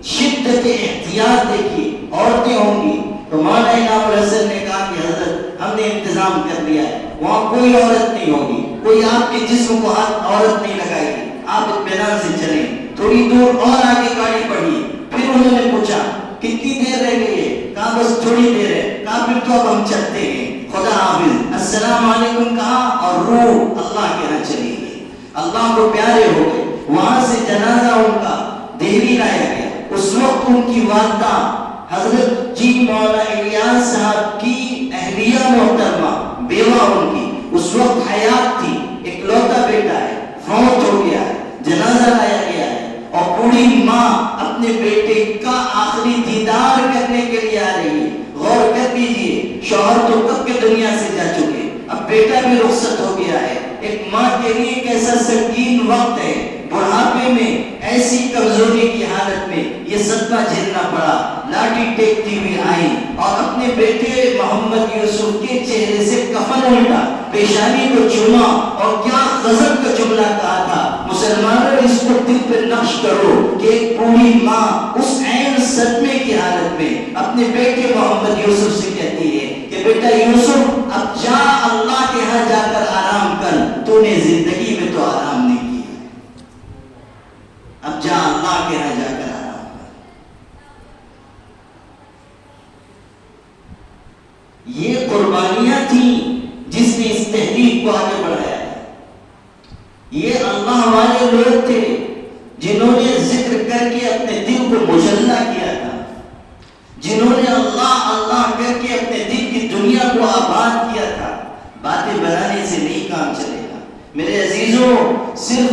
Speaker 2: شدت احتیاط دیکھیے، عورتیں ہوں گی۔ تو مولانا انعام الحسن نے کہا کہ حضرت ہم نے انتظام کر لیا ہے، وہاں کوئی عورت نہیں ہوگی، کوئی آپ کے جسم کو ہاتھ عورت نہیں لگائے گی، آپ اطمینان سے چلیں۔ تھوڑی دور اور آگے گاڑی بڑھی، پھر انہوں نے پوچھا کتنی دیر رہ گئی ہے؟ کہا بس تھوڑی دیر ہے۔ کہا پھر تو اب ہم چلتے ہیں، خدا حافظ، السلام علیکم کہا اور روح اللہ کے یہاں چلی گئی، اللہ کو پیارے ہو گئے۔ وہاں سے جنازہ ان کا دہلی لایا گیا۔ اس وقت ان کی والدہ حضرت جی مولانا الیاس صاحب کی اہلیہ محترمہ، بیوہ ان کی اس وقت حیات تھی، اکلوتا بیٹا ہے، فوت ہو گیا ہے، جنازہ لایا گیا ہے، اور بوڑھی ماں اپنے بیٹے کا آخری دیدار کرنے کے لیے آ رہی ہے۔ غور کر لیجیے، شوہر تو کب کے دنیا سے جا چکے، اب بیٹا بھی رخصت ہو گیا ہے۔ ایک ماں کے لیے کیسا سنگین وقت ہے، بڑھاپے میں ایسی کمزوری کی حالت میں یہ صدمہ جھیلنا پڑا۔ لاٹھی ٹیکتی ہوئی آئی اور اپنے بیٹے محمد یوسف کے چہرے سے کفن الٹا، پیشانی کو چوما اور کیا غضب کا جملہ کہا تھا، مسلمانوں اس کو دل پہ نقش کرو کہ ایک بوڑھی ماں اس عین صدمے کی حالت میں اپنے بیٹے محمد یوسف سے کہتی ہے کہ بیٹا یوسف اب جا اللہ کے ہاں جا کر آرام کر، تو نے زندگی میں تو آرام نہیں کیا، اب جا اللہ کے ہاں جا کر آرام کر۔ یہ قربانیاں تھیں جس نے اس تحریک کو آگے بڑھایا ہے۔ یہ اللہ والے لوگ تھے جنہوں نے ذکر کر کے اپنے دل کو مجلہ کیا تھا، جنہوں نے اللہ اللہ کر کے اپنے دل کی دنیا کو آباد کیا تھا۔ باتیں بنانے سے نہیں کام چلے گا میرے عزیزوں، صرف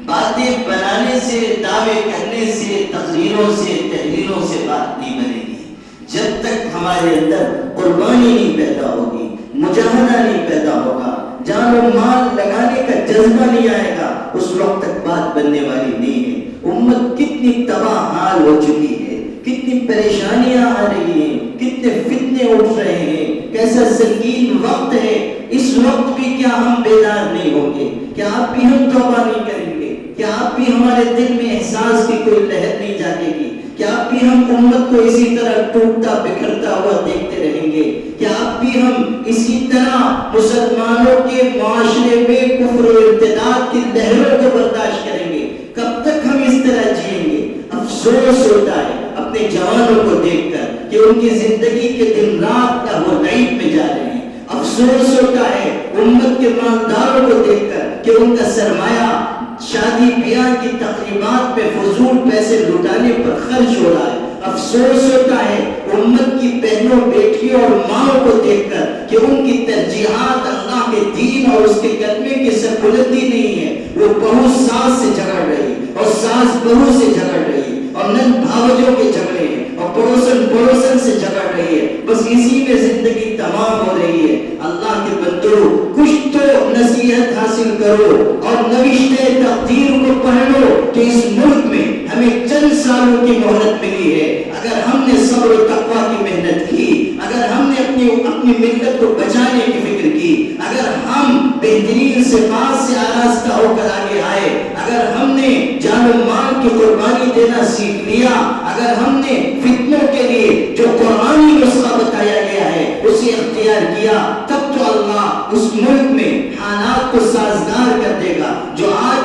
Speaker 2: باتیں بنانے سے، دعوے کرنے سے، تقریروں سے، تحریروں سے بات نہیں بنے گی۔ جب تک ہمارے اندر قربانی نہیں پیدا ہوگی، مجاہدہ نہیں پیدا ہوگا، جان و مال لگانے کا جذبہ نہیں آئے گا، اس وقت تک بات بننے والی نہیں ہے۔ امت کتنی تباہ حال ہو چکی ہے، کتنی پریشانیاں آ رہی ہیں، کتنے فتنے اٹھ رہے ہیں، کیسا سنگین وقت ہے۔ اس وقت بھی کیا ہم بیدار نہیں ہوں گے؟ کیا آپ بھی ہم توبہ نہیں کریں گے؟ کیا آپ بھی ہمارے دل میں احساس کی کوئی لہر نہیں جاگے گی؟ کیا آپ بھی ہم امت کو اسی طرح ٹوٹتا بکھرتا ہوا دیکھتے رہیں گے؟ کیا آپ بھی ہم اسی طرح مسلمانوں کے معاشرے میں کفر و ارتداد کی لہروں کو برداشت کریں گے؟ کب تک ہم اس طرح جئیں گے؟ افسوس ہوتا ہے اپنے جوانوں کو دیکھ کر کہ ان کی زندگی کے دن رات لہو لعب میں جا رہے ہیں۔ افسوس ہوتا ہے امت کے مالداروں کو دیکھ کر کہ ان کا سرمایہ شادی بیاہ کی تقریبات میں فضول پیسے لٹانے پر خرچ ہو رہا ہے۔ افسوس ہوتا ہے امت کی بہنوں، بیٹیوں اور ماں کو دیکھ کر کہ ان کی ترجیحات اللہ کے دین اور اس کے کلمے کی سربلندی نہیں ہے۔ وہ بہو ساس سے جھگڑ رہی اور ساس بہو سے جھگڑ رہی اور نند بھاوجوں کے جھگڑے ہیں اور پڑوسن سے جھگڑ رہی ہے، بس اسی میں زندگی تمام ہو رہی ہے۔ اللہ کے بندو، کچھ تو نصیحت حاصل کرو اور نوشتہ تقدیر کو پڑھ لو کہ اس ملک میں ہمیں چند سالوں کی مہلت ملی ہے۔ اگر ہم نے صبر و تقویٰ کی محنت کی، اگر ہم نے اپنی ملت کو بچانے کی فکر کی، اگر ہم بہترین صفات سے آراستہ ہو کر آگے آئے، اگر ہم نے جان و مال کی قربانی دینا سیکھ لیا، اگر ہم نے فتنوں کے لیے جو قرآنی نسخہ بتایا گیا ہے اسے اختیار کیا، تب تو اللہ اس ملک میں حالات کو سازگار کر دے گا۔ جو آج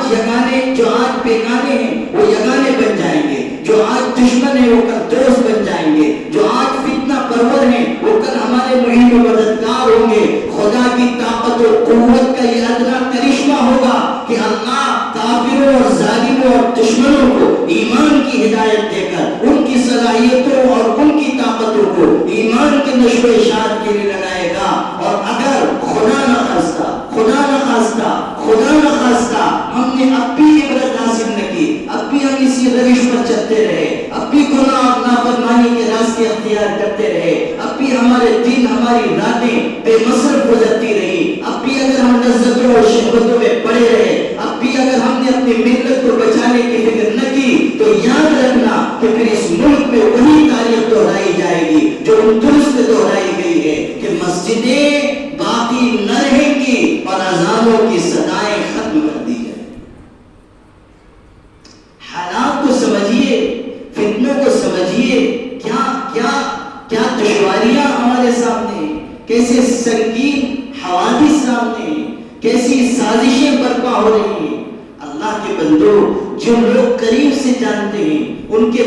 Speaker 2: بیگانے ہیں وہ یگانے بن جائیں گے، جو آج دشمن ہیں وہ کل دوست بن جائیں گے، جو آج فتنہ پرور ہیں وہ کل ہمارے معین و مددگار ہوں گے۔ خدا کی طاقت و قوت کا یہ ادنا کرشمہ ہوگا کہ اللہ کافروں اور ظالموں اور دشمنوں کو ایمان کی ہدایت دے کر ان کی صلاحیتوں اور ان کی طاقتوں کو ایمان کے نشو و اشاعت کے لیے لگائے گا۔ اور اگر خدا نخواستہ ہم نے اب بھی عبرت حاصل نہ کی، اب بھی ہم اسی روش پر چلتے رہے، اب بھی گناہ اور نافرمانی کے راستے اختیار کرتے رہے، اب بھی ہم دن ہماری راتیں بے مصرف گزرتی رہی، اب بھی اگر ہم لذتوں اور شہوتوں میں پڑے رہے، اب بھی اگر ہم نے اپنی ملت کو بچانے کی فکر نہ کی، تو یاد رکھنا کہ پھر اس ملک میں وہی تاریخ دہرائی جائے گی جو درست دہرائی گئی ہے کہ مسجدیں باقی نہ رہیں گی اور اذانوں کی صدائیں ختم کر دی جائیں۔ حالات کو سمجھیے، فتنوں کو سمجھیے، کیا دشواریاں ہمارے سامنے، کیسے سنگین حوادث سامنے، کیسی سازشیں برپا ہو رہی ہیں۔ اللہ کے بندو، جو لوگ قریب سے جانتے ہیں ان کے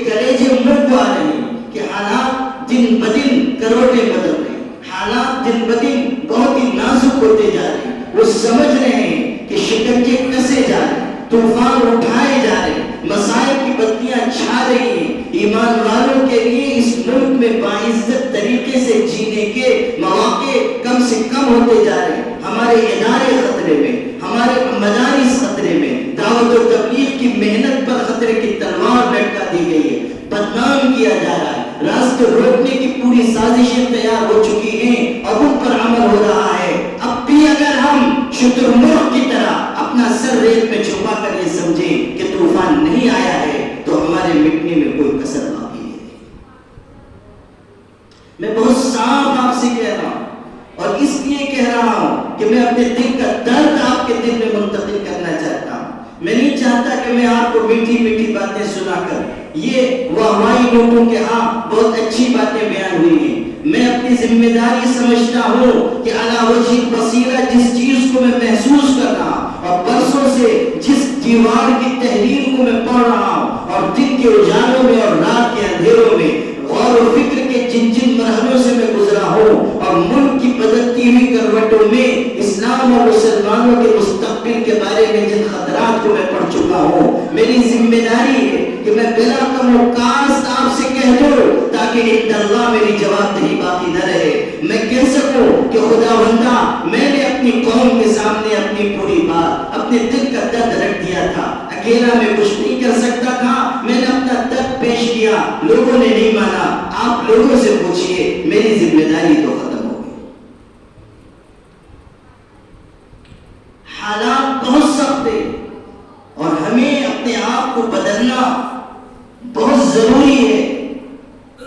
Speaker 2: کلیجے منہ کو آ رہے ہیں کہ حالات دن بدن کروٹے بدل رہے ہیں، حالات دن بدن بہت ہی نازک ہوتے جا رہے ہیں۔ وہ سمجھ رہے ہیں کہ شکنجے کسے جا رہے ہیں، طوفان اٹھائے جا رہے ہیں، مسائل کی بتیاں چھا رہی ہیں۔ ایمان والوں کے لیے اس ملک میں باعزت طریقے سے جینے کے مواقع کم سے کم ہوتے جا رہے ہیں۔ ہمارے ادارے خطرے میں، ہمارے مدارس خطرے میں، دعوت و تبلیغ کی محنت پر خطرے کی تلوار لٹکا دی گئی ہے، بدنام کیا جا رہا ہے، راستے روکنے کی پوری سازشیں تیار ہو چکی ہیں اور ان پر عمل ہو رہا ہے۔ اب بھی اگر ہم شتر مرغ کی طرح اپنا سر ریت میں چھپا کر یہ سمجھیں کہ طوفان نہیں آیا ہے تو ہمارے مٹنے میں کوئی کسر باقی نہیں۔ میں بہت صاف آپ سے کہہ رہا ہوں اور اس لیے کہہ رہا ہوں کہ میں اپنے دل کا درد آپ کے دل میں منتقل کرنا چاہتا ہوں۔ میں نہیں چاہتا کہ میں آپ کو میٹھی میٹھی باتیں سنا کر یہ واہوائی نوٹوں کے ہاں بہت اچھی باتیں بیان ہوئی ہیں۔ میں اپنی ذمہ داری سمجھتا ہوں کہ علی وجہ بصیرہ جس چیز کو میں محسوس کر رہا ہوں اور برسوں سے جس دیوار کی تحریر کو میں پڑھ رہا ہوں اور دن کے اجالوں میں اور رات کے اندھیروں میں غور و فکر کے جن جن مرحلوں سے میں گزرا ہوں اور ملک کی بدلتی ہوئی کروٹوں میں اسلام اور مسلمانوں کے مستقبل کے بارے میں جن خطرات کو میں پڑھ چکا ہوں، میری ذمہ داری ہے کہ میں بلا کم و کاست آپ سے کہہ دوں تاکہ عند اللہ میری جواب دہی باقی نہ رہے۔ میں کہہ سکوں کہ خدا بندہ میں نے اپنی قوم کے سامنے اپنی پوری بات، اپنے دل کا درد رکھ دیا تھا۔ اکیلا میں کچھ نہیں کر سکتا تھا، میں نے اپنا درد پیش کیا، لوگوں نے نہیں مانا۔ آپ لوگوں سے پوچھئے، میری ذمہ داری تو ختم ہو گئی۔ حالات بہت سخت ہیں اور ہمیں اپنے آپ کو بدلنا بہت ضروری ہے۔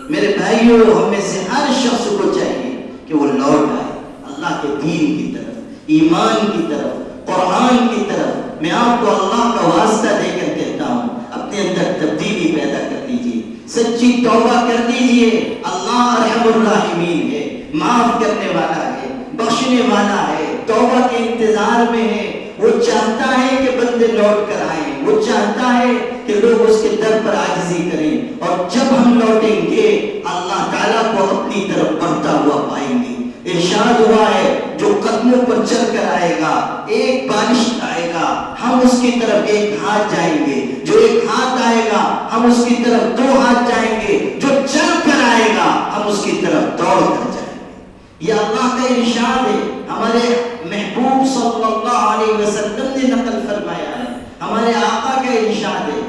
Speaker 2: میرے بھائیوں، ہم میں سے ہر شخص کو چاہیے کہ وہ لوٹ آئے اللہ کے دین کی طرف، ایمان کی طرف، قرآن کی طرف۔ میں آپ کو اللہ کا واسطہ دے کر کہتا ہوں، اپنے اندر تبدیلی پیدا کر دیجیے، سچی توبہ کر دیجیے۔ اللہ ارحم الراحمین ہے، معاف کرنے والا ہے، بخشنے والا ہے، توبہ کے انتظار میں ہے۔ وہ چاہتا ہے کہ بندے لوٹ کر آئیں، وہ چاہتا ہے کہ لوگ اس کے در پر عاجزی کریں، اور جب ہم لوٹیں گے اللہ تعالیٰ کو اپنی طرف بڑھتا ہوا پائیں گے۔ ارشاد ہوا ہے جو قدموں پر چل کر آئے گا، ایک بارش آئے گا، ہم اس کی طرف ایک ہاتھ جائیں گے، جو ایک ہاتھ آئے گا ہم اس کی طرف دو ہاتھ جائیں گے، جو چل کر آئے گا ہم اس کی طرف دوڑ کر جائیں گے۔ یہ اللہ کا ارشاد ہے، ہمارے محبوب صلی اللہ علیہ وسلم نے نقل فرمایا ہے، ہمارے آقا کا ارشاد ہے۔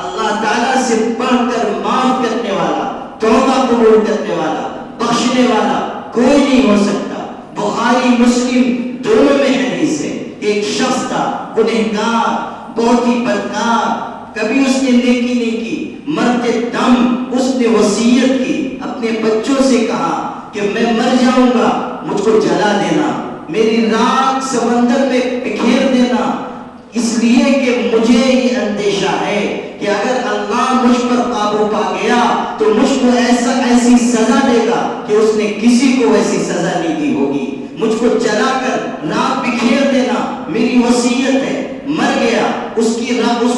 Speaker 2: اللہ تعالیٰ سے بڑھ کر معاف کرنے والا، توبہ قبول کرنے والا، بخشنے والا کوئی نہیں ہو سکتا۔ بخاری مسلم دونوں میں حدیث ہے، ایک شخص تھا گنہگار، بہت ہی بدکار، کبھی اس نے نیکی نہیں کی، مرتے دم اس نے وصیت کی، اپنے بچوں سے کہا کہ میں مر جاؤں گا، مجھ کو جلا دینا، میری راکھ سمندر میں بکھیر دینا، اس لیے کہ مجھے یہ اندیشہ ہے کہ اگر اللہ مجھ پر قابو پا گیا تو مجھ کو ایسی سزا دے گا کہ اس نے کسی کو ایسی سزا نہیں دی ہوگی، مجھ کو جلا کر راکھ بکھیر دینا میری وصیت ہے۔ مر گیا، اس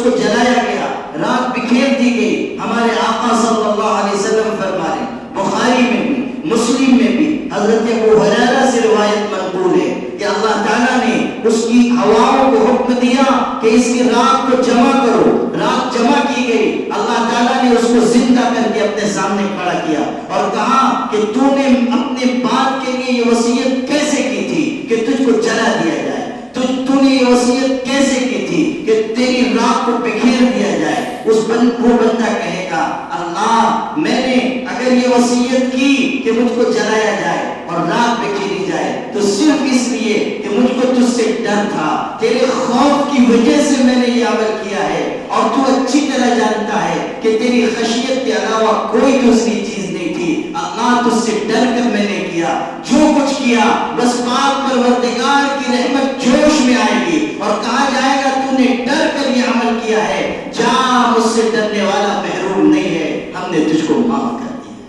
Speaker 2: کو جلایا گیا، راکھ بکھیر دی گئی۔ ہمارے آقا صلی اللہ علیہ وسلم فرما رہے، بخاری میں بھی مسلم میں بھی حضرت ابو ہریرہ سے روایت منقول ہے کہ اللہ تعالیٰ نے اس کی ہواؤں کو حکم دیا کہ اس کی راکھ کو جمع کرو، راکھ جمع کی گئی۔ اللہ تعالیٰ نے اس کو زندہ کر کے اپنے سامنے کھڑا کیا اور کہا کہ تو نے اپنے باپ کے لیے یہ وصیت کیسے کی تھی کہ تجھ کو جلا دیا جائے، تو نے یہ وصیت کیسے کی تھی کہ تیری راکھ کو بکھیر دیا جائے۔ وہ بندہ کہے گا اللہ میں نے اگر اگر یہ وصیت کی کہ مجھ کو جلایا جائے اور رات میں کھیلی جائے تو صرف اس لیے کہ مجھ کو تجھ سے ڈر تھا، تیرے خوف کی وجہ سے میں نے یہ عمل کیا ہے، اور تو اچھی طرح جانتا ہے کہ تیری خشیت کے علاوہ کوئی دوسری چیز نہیں تھی، اللہ تجھ سے ڈر کر میں نے کیا جو کچھ کیا، بس پاک پروردگار کی رحمت جوش میں آئے گی اور کہا جائے گا تو نے ڈر کر یہ عمل کیا ہے، جا مجھ سے ڈرنے والا محروم نہیں ہے، ہم نے تجھ کو معاف کر دیا۔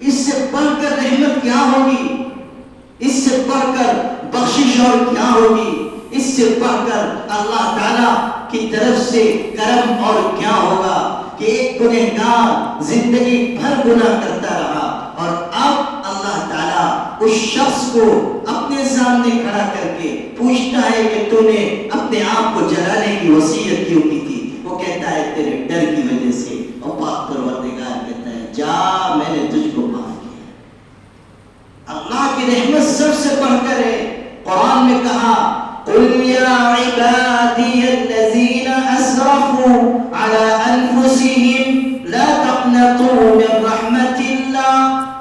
Speaker 2: اس سے بڑھ کر رحمت کیا ہوگی، اس سے بڑھ کر بخشش اور کیا ہوگی، اس سے بڑھ کر اللہ تعالیٰ کی طرف سے کرم اور کیا ہوگا کہ ایک گنہگار زندگی بھر گناہ کرتا رہا اور اب اللہ تعالیٰ اس شخص کو اپنے سامنے کھڑا کر کے پوچھتا ہے کہ تو نے اپنے آپ کو جلانے کی وصیت کیوں کی تھی؟ وہ کہتا ہے تیرے ڈر کی وجہ سے، اور پاک پروردگار کہتا ہے جا میں نے تجھ کو معاف کیا۔ اللہ کی رحمت سب سے بڑھ کر ہے۔ قرآن میں کہا قُلْ يَا عِبَادِيَ الَّذِينَ أَسْرَفُوا عَلَىٰ أَنفُسِهِمْ لَا تَقْنَطُوا مِنْ رَحْمَةِ اللَّهِ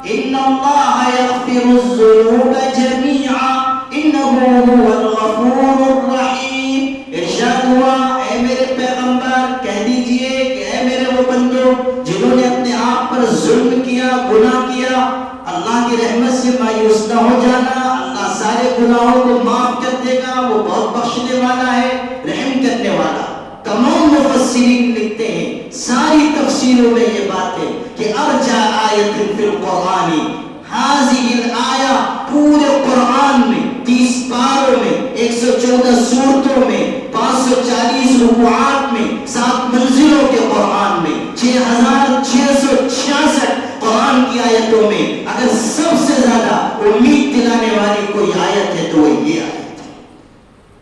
Speaker 2: إِنَّ اللَّهَ يَغْفِرُ الذُّنُوبَ جَمِيعًا إِنَّهُ هُوَ الْغَفُورُ الرَّحِيمُ۔ ارشاد ہوا اے میرے پیغمبر کہہ دیجئے کہ اے میرے وہ بندوں جنہوں نے اپنے آپ پر ظلم کیا، گناہ کیا، اللہ کی رحمت سے مایوس نہ ہو جانا، اللہ سارے گناہوں کو معاف کر دے گا، وہ بہت بخشنے والا ہے، رحم کرنے والا۔ تمام مفسرین لکھتے ہیں ساری تفسیروں میں یہ بات ہے کہ ارجع آیت فی القرآن، ہذہ الآیہ پورے قرآن میں 30 پاروں میں 114 سورتوں میں 540 رکوعات میں 7 منزلوں کے قرآن میں 6666 قرآن کی آیتوں میں اگر سب سے زیادہ امید دلانے والی کوئی آیت ہے تو وہ یہ آیت ہے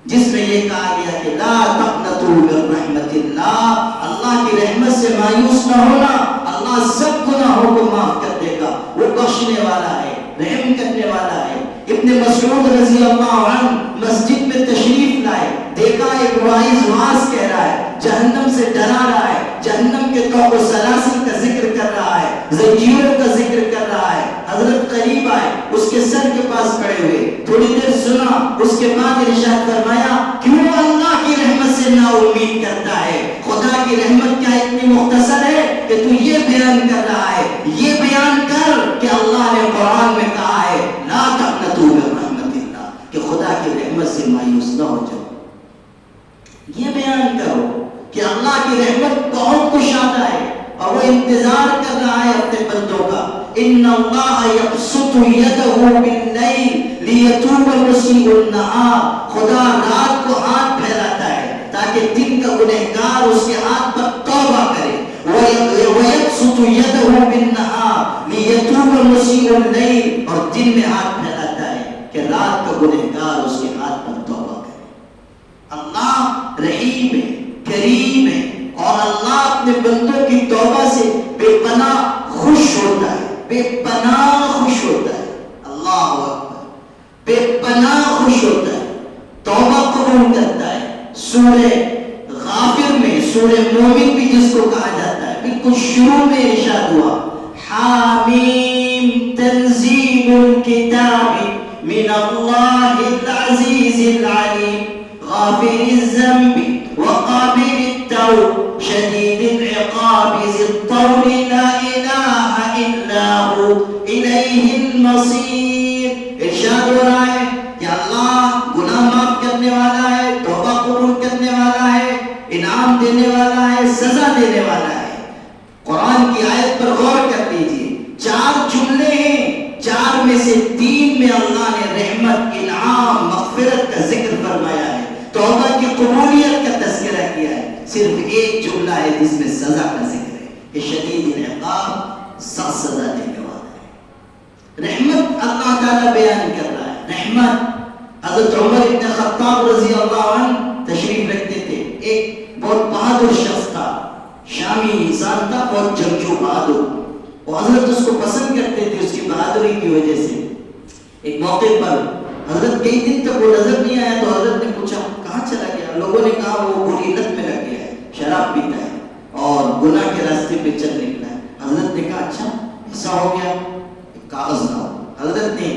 Speaker 2: جس میں یہ کہا گیا کہ لا تقنطوا من رحمت اللہ، اللہ کی رحمت سے مایوس نہ ہونا، اللہ سب گناہوں کو معاف کر دے گا، وہ بخشنے والا ہے، رحم کرنے والا ہے۔ ابن مسعود رضی اللہ عنہ مسجد میں تشریف لائے، دیکھا ایک واعظ واعظ کہہ رہا ہے، جہنم سے ڈرا رہا ہے، جہنم کے طوق و سلاسل کا ذکر کر رہا ہے، زنجیروں کا ذکر کر رہا ہے۔ حضرت قریب آئے، اس کے سر کے پاس کھڑے ہوئے، تھوڑی دیر سنا، اس کے بعد ارشاد فرمایا کیوں اللہ کی رحمت سے نا امید کرتا ہے؟ خدا کی رحمت کیا اتنی مختصر ہے کہ تو یہ بیان کر رہا ہے؟ یہ بیان کر کہ اللہ نے قرآن میں کہا ہے لا تقنطوا من رحمت اللہ، کہ خدا کی رحمت سے مایوس نہ ہو جاؤ۔ یہ بیان کرو کہ اللہ کی رحمت بہت کشادہ ہے اور وہ انتظار کر رہا ہے اپنے بندوں کا۔ ان اللہ یبسط یدہ باللیل لیتوب مسیء النہار، خدا رات کو ہاتھ پھیلاتا ہے تاکہ دن کا گنہگار اس کے ہاتھ پر توبہ کرے، ویبسط یدہ بالنہار لیتوب مسیء اللیل، اور دن میں ہاتھ پھیلاتا ہے کہ رات کا گنہگار اس کے ہاتھ پر توبہ کرے۔ اللہ رحیم ہے، کریم ہے، اور اللہ اپنے بندوں کی توبہ سے بے پناہ خوش ہوتا ہے، بے پناہ خوش ہوتا ہے۔ اللہ اکبر، بے پناہ خوش ہوتا ہے، توبہ قبول کرتا ہے۔ سورہ غافر میں سورہ مومن بھی جس کو کہا جاتا ہے، بالکل شروع میں ارشاد ہوا حامیم تنزیل الکتاب من اللہ العزیز العلیم غافر الذنب وقابل التوب شدید العقاب ذی الطول لا الہ الا ہو الیہ المصیر۔ ارشاد ہو رہا ہے کہ اللہ گناہ معاف کرنے والا ہے، توبہ قبول کرنے والا ہے، انعام دینے والا ہے، سزا دینے والا ہے۔ قرآن کی آیت پر غور کر لیجیے، 4 جملے ہیں، 4 میں سے 3 میں اللہ نے رحمت، انعام، مغفرت کا ذکر فرمایا ہے، توبہ کی قبولیت کا تذکرہ کیا ہے۔ صرف ایک جملہ ہے جس میں سزا کا ذکر ہے کہ شدید العقاب، سخت سزا دینے والا ہے۔ رحمت اللہ تعالیٰ بیان کر رہا ہے۔ رحمت، حضرت عمر بن خطاب رضی اللہ عنہ تشریف رکھتے تھے، ایک بہت بہادر شخص تھا، شامی انسان تھا، بہت جنگجو بہادر، وہ حضرت اس کو پسند کرتے تھے اس کی بہادری کی وجہ سے۔ ایک موقع پر حضرت کئی دن تک وہ نظر نہیں آیا تو حضرت نے پوچھا کہاں چلا گیا؟ لوگوں نے کہا وہ بری لت میں لگ گیا ہے، شراب پیتا ہے اور گناہ کے راستے پہ چل نکلا ہے۔ حضرت نے کہا اچھا ایسا ہو گیا، کاغذ لاؤ. حضرت نے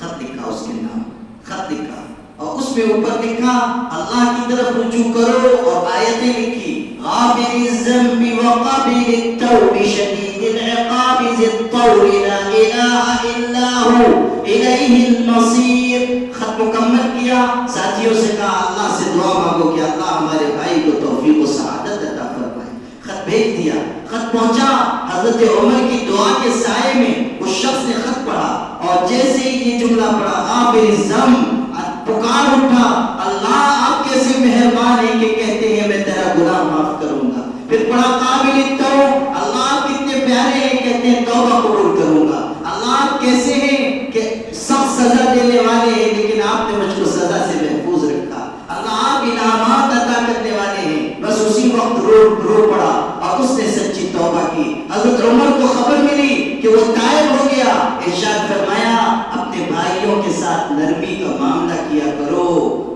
Speaker 2: خط لکھا، اس کے نام خط لکھا اور اس میں اوپر لکھا اللہ کی طرف رجوع کرو، اور آیتیں لکھی غافر الذنب وقابل التوب شدید العقاب ذی الطول لا الہ الا ہو الیہ المصیر. خط مکمل کیا، ساتھیوں سے کہا اللہ سے دعا مانگو کہ اللہ ہمارے بھائی کو توفیق و سعادت عطا فرمائے. خط بھیج دیا، خط پہنچا. حضرت عمر کی دعا کے سائے میں اس شخص نے خط پڑھا اور جیسے ہی یہ جملہ پڑھا غافر الذنب، پکار اٹھا اللہ آپ کیسے مہربان ہیں کہ کہتے ہیں میں تیرا گناہ معاف کروں گا. پھر پڑھا قابل التوب، اللہ آپ کتنے پیارے ہیں کہتے ہیں توبہ قبول کروں گا. اللہ آپ کیسے ہیں کہ سخت سزا دینے والے ہیں لیکن آپ نے مجھ کو سزا سے محفوظ رکھا. اللہ آپ انعامات عطا کرنے والے ہیں. بس اسی وقت رو پڑا اور اس نے سچی توبہ کی. حضرت عمر کو خبر ملی کہ وہ تائب ہو گیا. ارشاد فرمایا اپنے بھائیوں کے ساتھ نرمی کا معاملہ کیا کرو،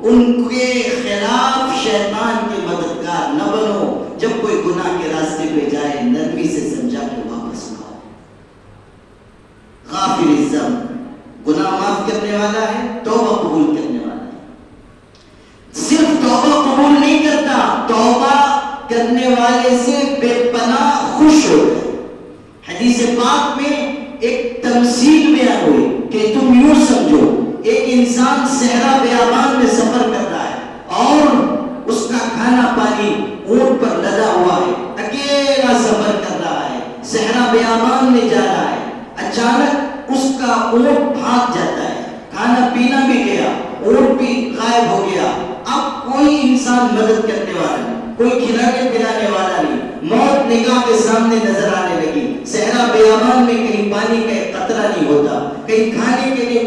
Speaker 2: ان کے خلاف شیطان کے مددگار نہ بنو. جب کوئی گناہ کے راستے پہ جائے نرمی سے سمجھا کے واپس لاؤ. غافر الذنب، گناہ معاف کرنے والا ہے، توبہ قبول کرنے والا ہے. صرف توبہ قبول نہیں کرتا، توبہ کرنے والے سے بے پناہ خوش ہوتا ہے. حدیث پاک میں ایک تمثیل بیان ہوئی کہ تم یوں سمجھو ایک انسان صحرا بیابان میں سفر کر رہا ہے اور اس کا کھانا پانی اونٹ پر لدا ہوا ہے، اکیلا سفر کر رہا ہے، صحرا بیابان میں جا رہا ہے. اچانک اس کا اونٹ بھاگ جاتا ہے، کھانا پینا بھی گیا، اونٹ بھی غائب ہو گیا. اب کوئی انسان مدد کرنے والا نہیں، کوئی کھلانے پلانے والا نہیں. موت نگاہ کے سامنے نظر آنے لگی. صحرا بیابان میں کہیں پانی کا ایک قطرہ نہیں ہوتا، کہیں کھانے کے لیے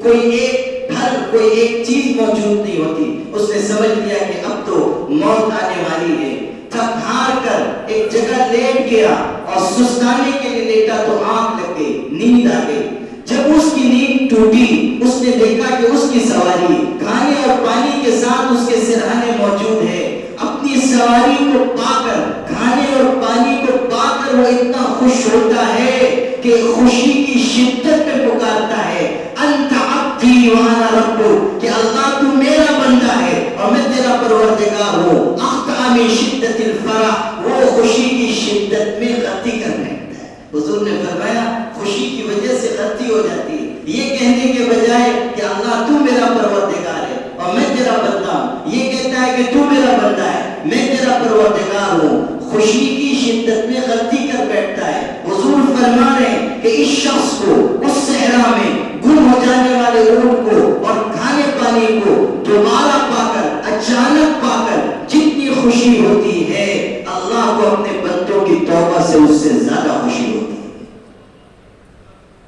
Speaker 2: کوئی ایک پھل، کوئی ایک چیز موجود نہیں ہوتی. اس نے سمجھ لیا کہ اب تو موت آنے والی ہے. تھک ہار کر ایک جگہ لیٹ گیا اور سستانے کے لیے لیٹا تو آنکھ لگ گئی، نیند آ گئی. جب اس کی نیند ٹوٹی اس نے دیکھا کہ اس کی سواری کھانے اور پانی کے ساتھ اس کے سرہانے موجود ہے. اپنی سواری کو پا کر، کھانے اور پانی کو پا کر وہ اتنا خوش ہوتا ہے کہ خوشی کی شدت میں پکارتا ہے انت عبدی وانا ربک، کہ اللہ تو میرا بندہ ہے اور میں تیرا پروردگار ہوں. اخطا من شدت الفرح، وہ خوشی کی شدت میں غلطی کر بیٹھتا ہے. حضور نے فرمایا خوشی کی وجہ سے غلطی ہو جاتی ہے. یہ کہنے کے بجائے کہ اللہ تو میرا پروردگار ہے اور میں تیرا بندہ ہوں، یہ کہتا ہے کہ تو میرا بندہ ہے، میں تیرا پروردگار ہوں. خوشی کی شدت میں غلطی کر بیٹھتا ہے. حضور فرما رہے ہیں کہ اس شخص کو اس صحرا میں گم ہو جانے والے اونٹ کو اور کھانے پانی کو دوبارہ پا کر، اچانک پا کر جتنی خوشی ہوتی ہے اللہ کو اپنے بندوں کی توبہ سے اس سے زیادہ خوشی ہوتی ہے.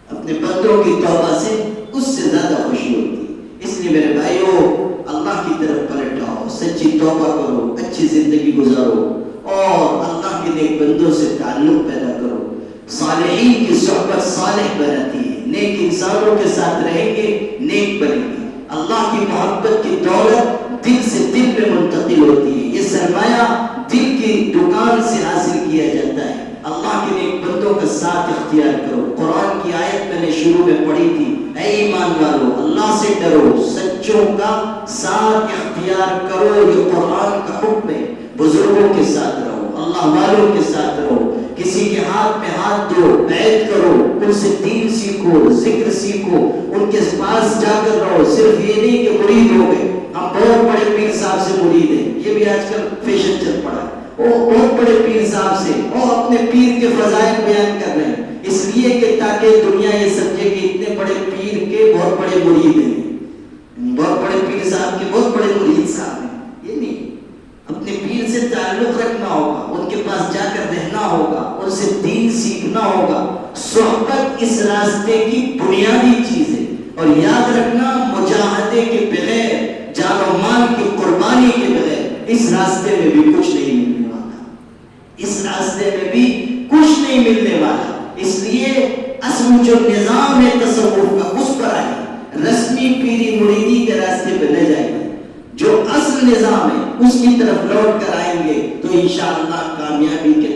Speaker 2: اپنے بندوں کی توبہ سے اس سے زیادہ خوشی ہوتی ہے. اس لیے میرے بھائیوں اللہ کی طرف پلٹ آؤ، سچی توبہ کرو، اچھی زندگی گزارو اور اللہ کے نیک بندوں سے تعلق پیدا کرو. صالحین کی صحبت صالح بناتی ہے. نیک انسانوں کے ساتھ رہیں گے نیک بنیں گے. اللہ کی محبت کی دولت دل سے دل میں منتقل ہوتی ہے. یہ سرمایہ دل کی دکان سے حاصل کیا جاتا ہے. اللہ کے نیک بندوں کا ساتھ اختیار کرو. قرآن کی آیت میں نے شروع میں پڑھی تھی، اے ایمان والو اللہ سے ڈرو، سچوں کا ساتھ اختیار کرو. یہ قرآن کا حکم ہے. بزرگوں کے ساتھ رہو، اللہ والوں کے ساتھ رہو، کسی کے ہاتھ میں ہاتھ دو، بیعت کرو، ان سے دین سیکھو، ذکر سیکھو، ان کے پاس جا کر رہو. صرف یہ نہیں کہ مرید ہو گئے، ہم بہت بڑے پیر صاحب سے مرید ہیں، یہ بھی آج کل فیشن چل پڑا ہے. وہ بہت بڑے پیر صاحب سے وہ اپنے پیر کے فضائل بیان کر رہے ہیں، اس لیے کہ تاکہ دنیا یہ سمجھے کہ اتنے بڑے پیر کے بہت بڑے مرید ہیں، بہت بڑے پیر صاحب کے بہت بڑے مرید صاحب ہیں. یہ نہیں، اپنے پیر سے تعلق رکھنا ہوگا، ان کے پاس جا کر رہنا ہوگا، ان سے دین سیکھنا ہوگا. صحبت اس راستے کی بنیادی چیز ہے. اور یاد رکھنا مجاہدے کے بغیر، جان و مال کی قربانی کے بغیر اس راستے میں بھی کچھ نہیں ملنے والا. اس راستے میں بھی کچھ نہیں ملنے والا. اس لیے اصل جو نظام ہے تصوف کا اس پر آئے، رسمی پیری مریدی کے راستے پہ نہ جائیں. جو اصل نظام ہے اس کی طرف لوٹ کر آئیں گے تو انشاءاللہ کامیابی کے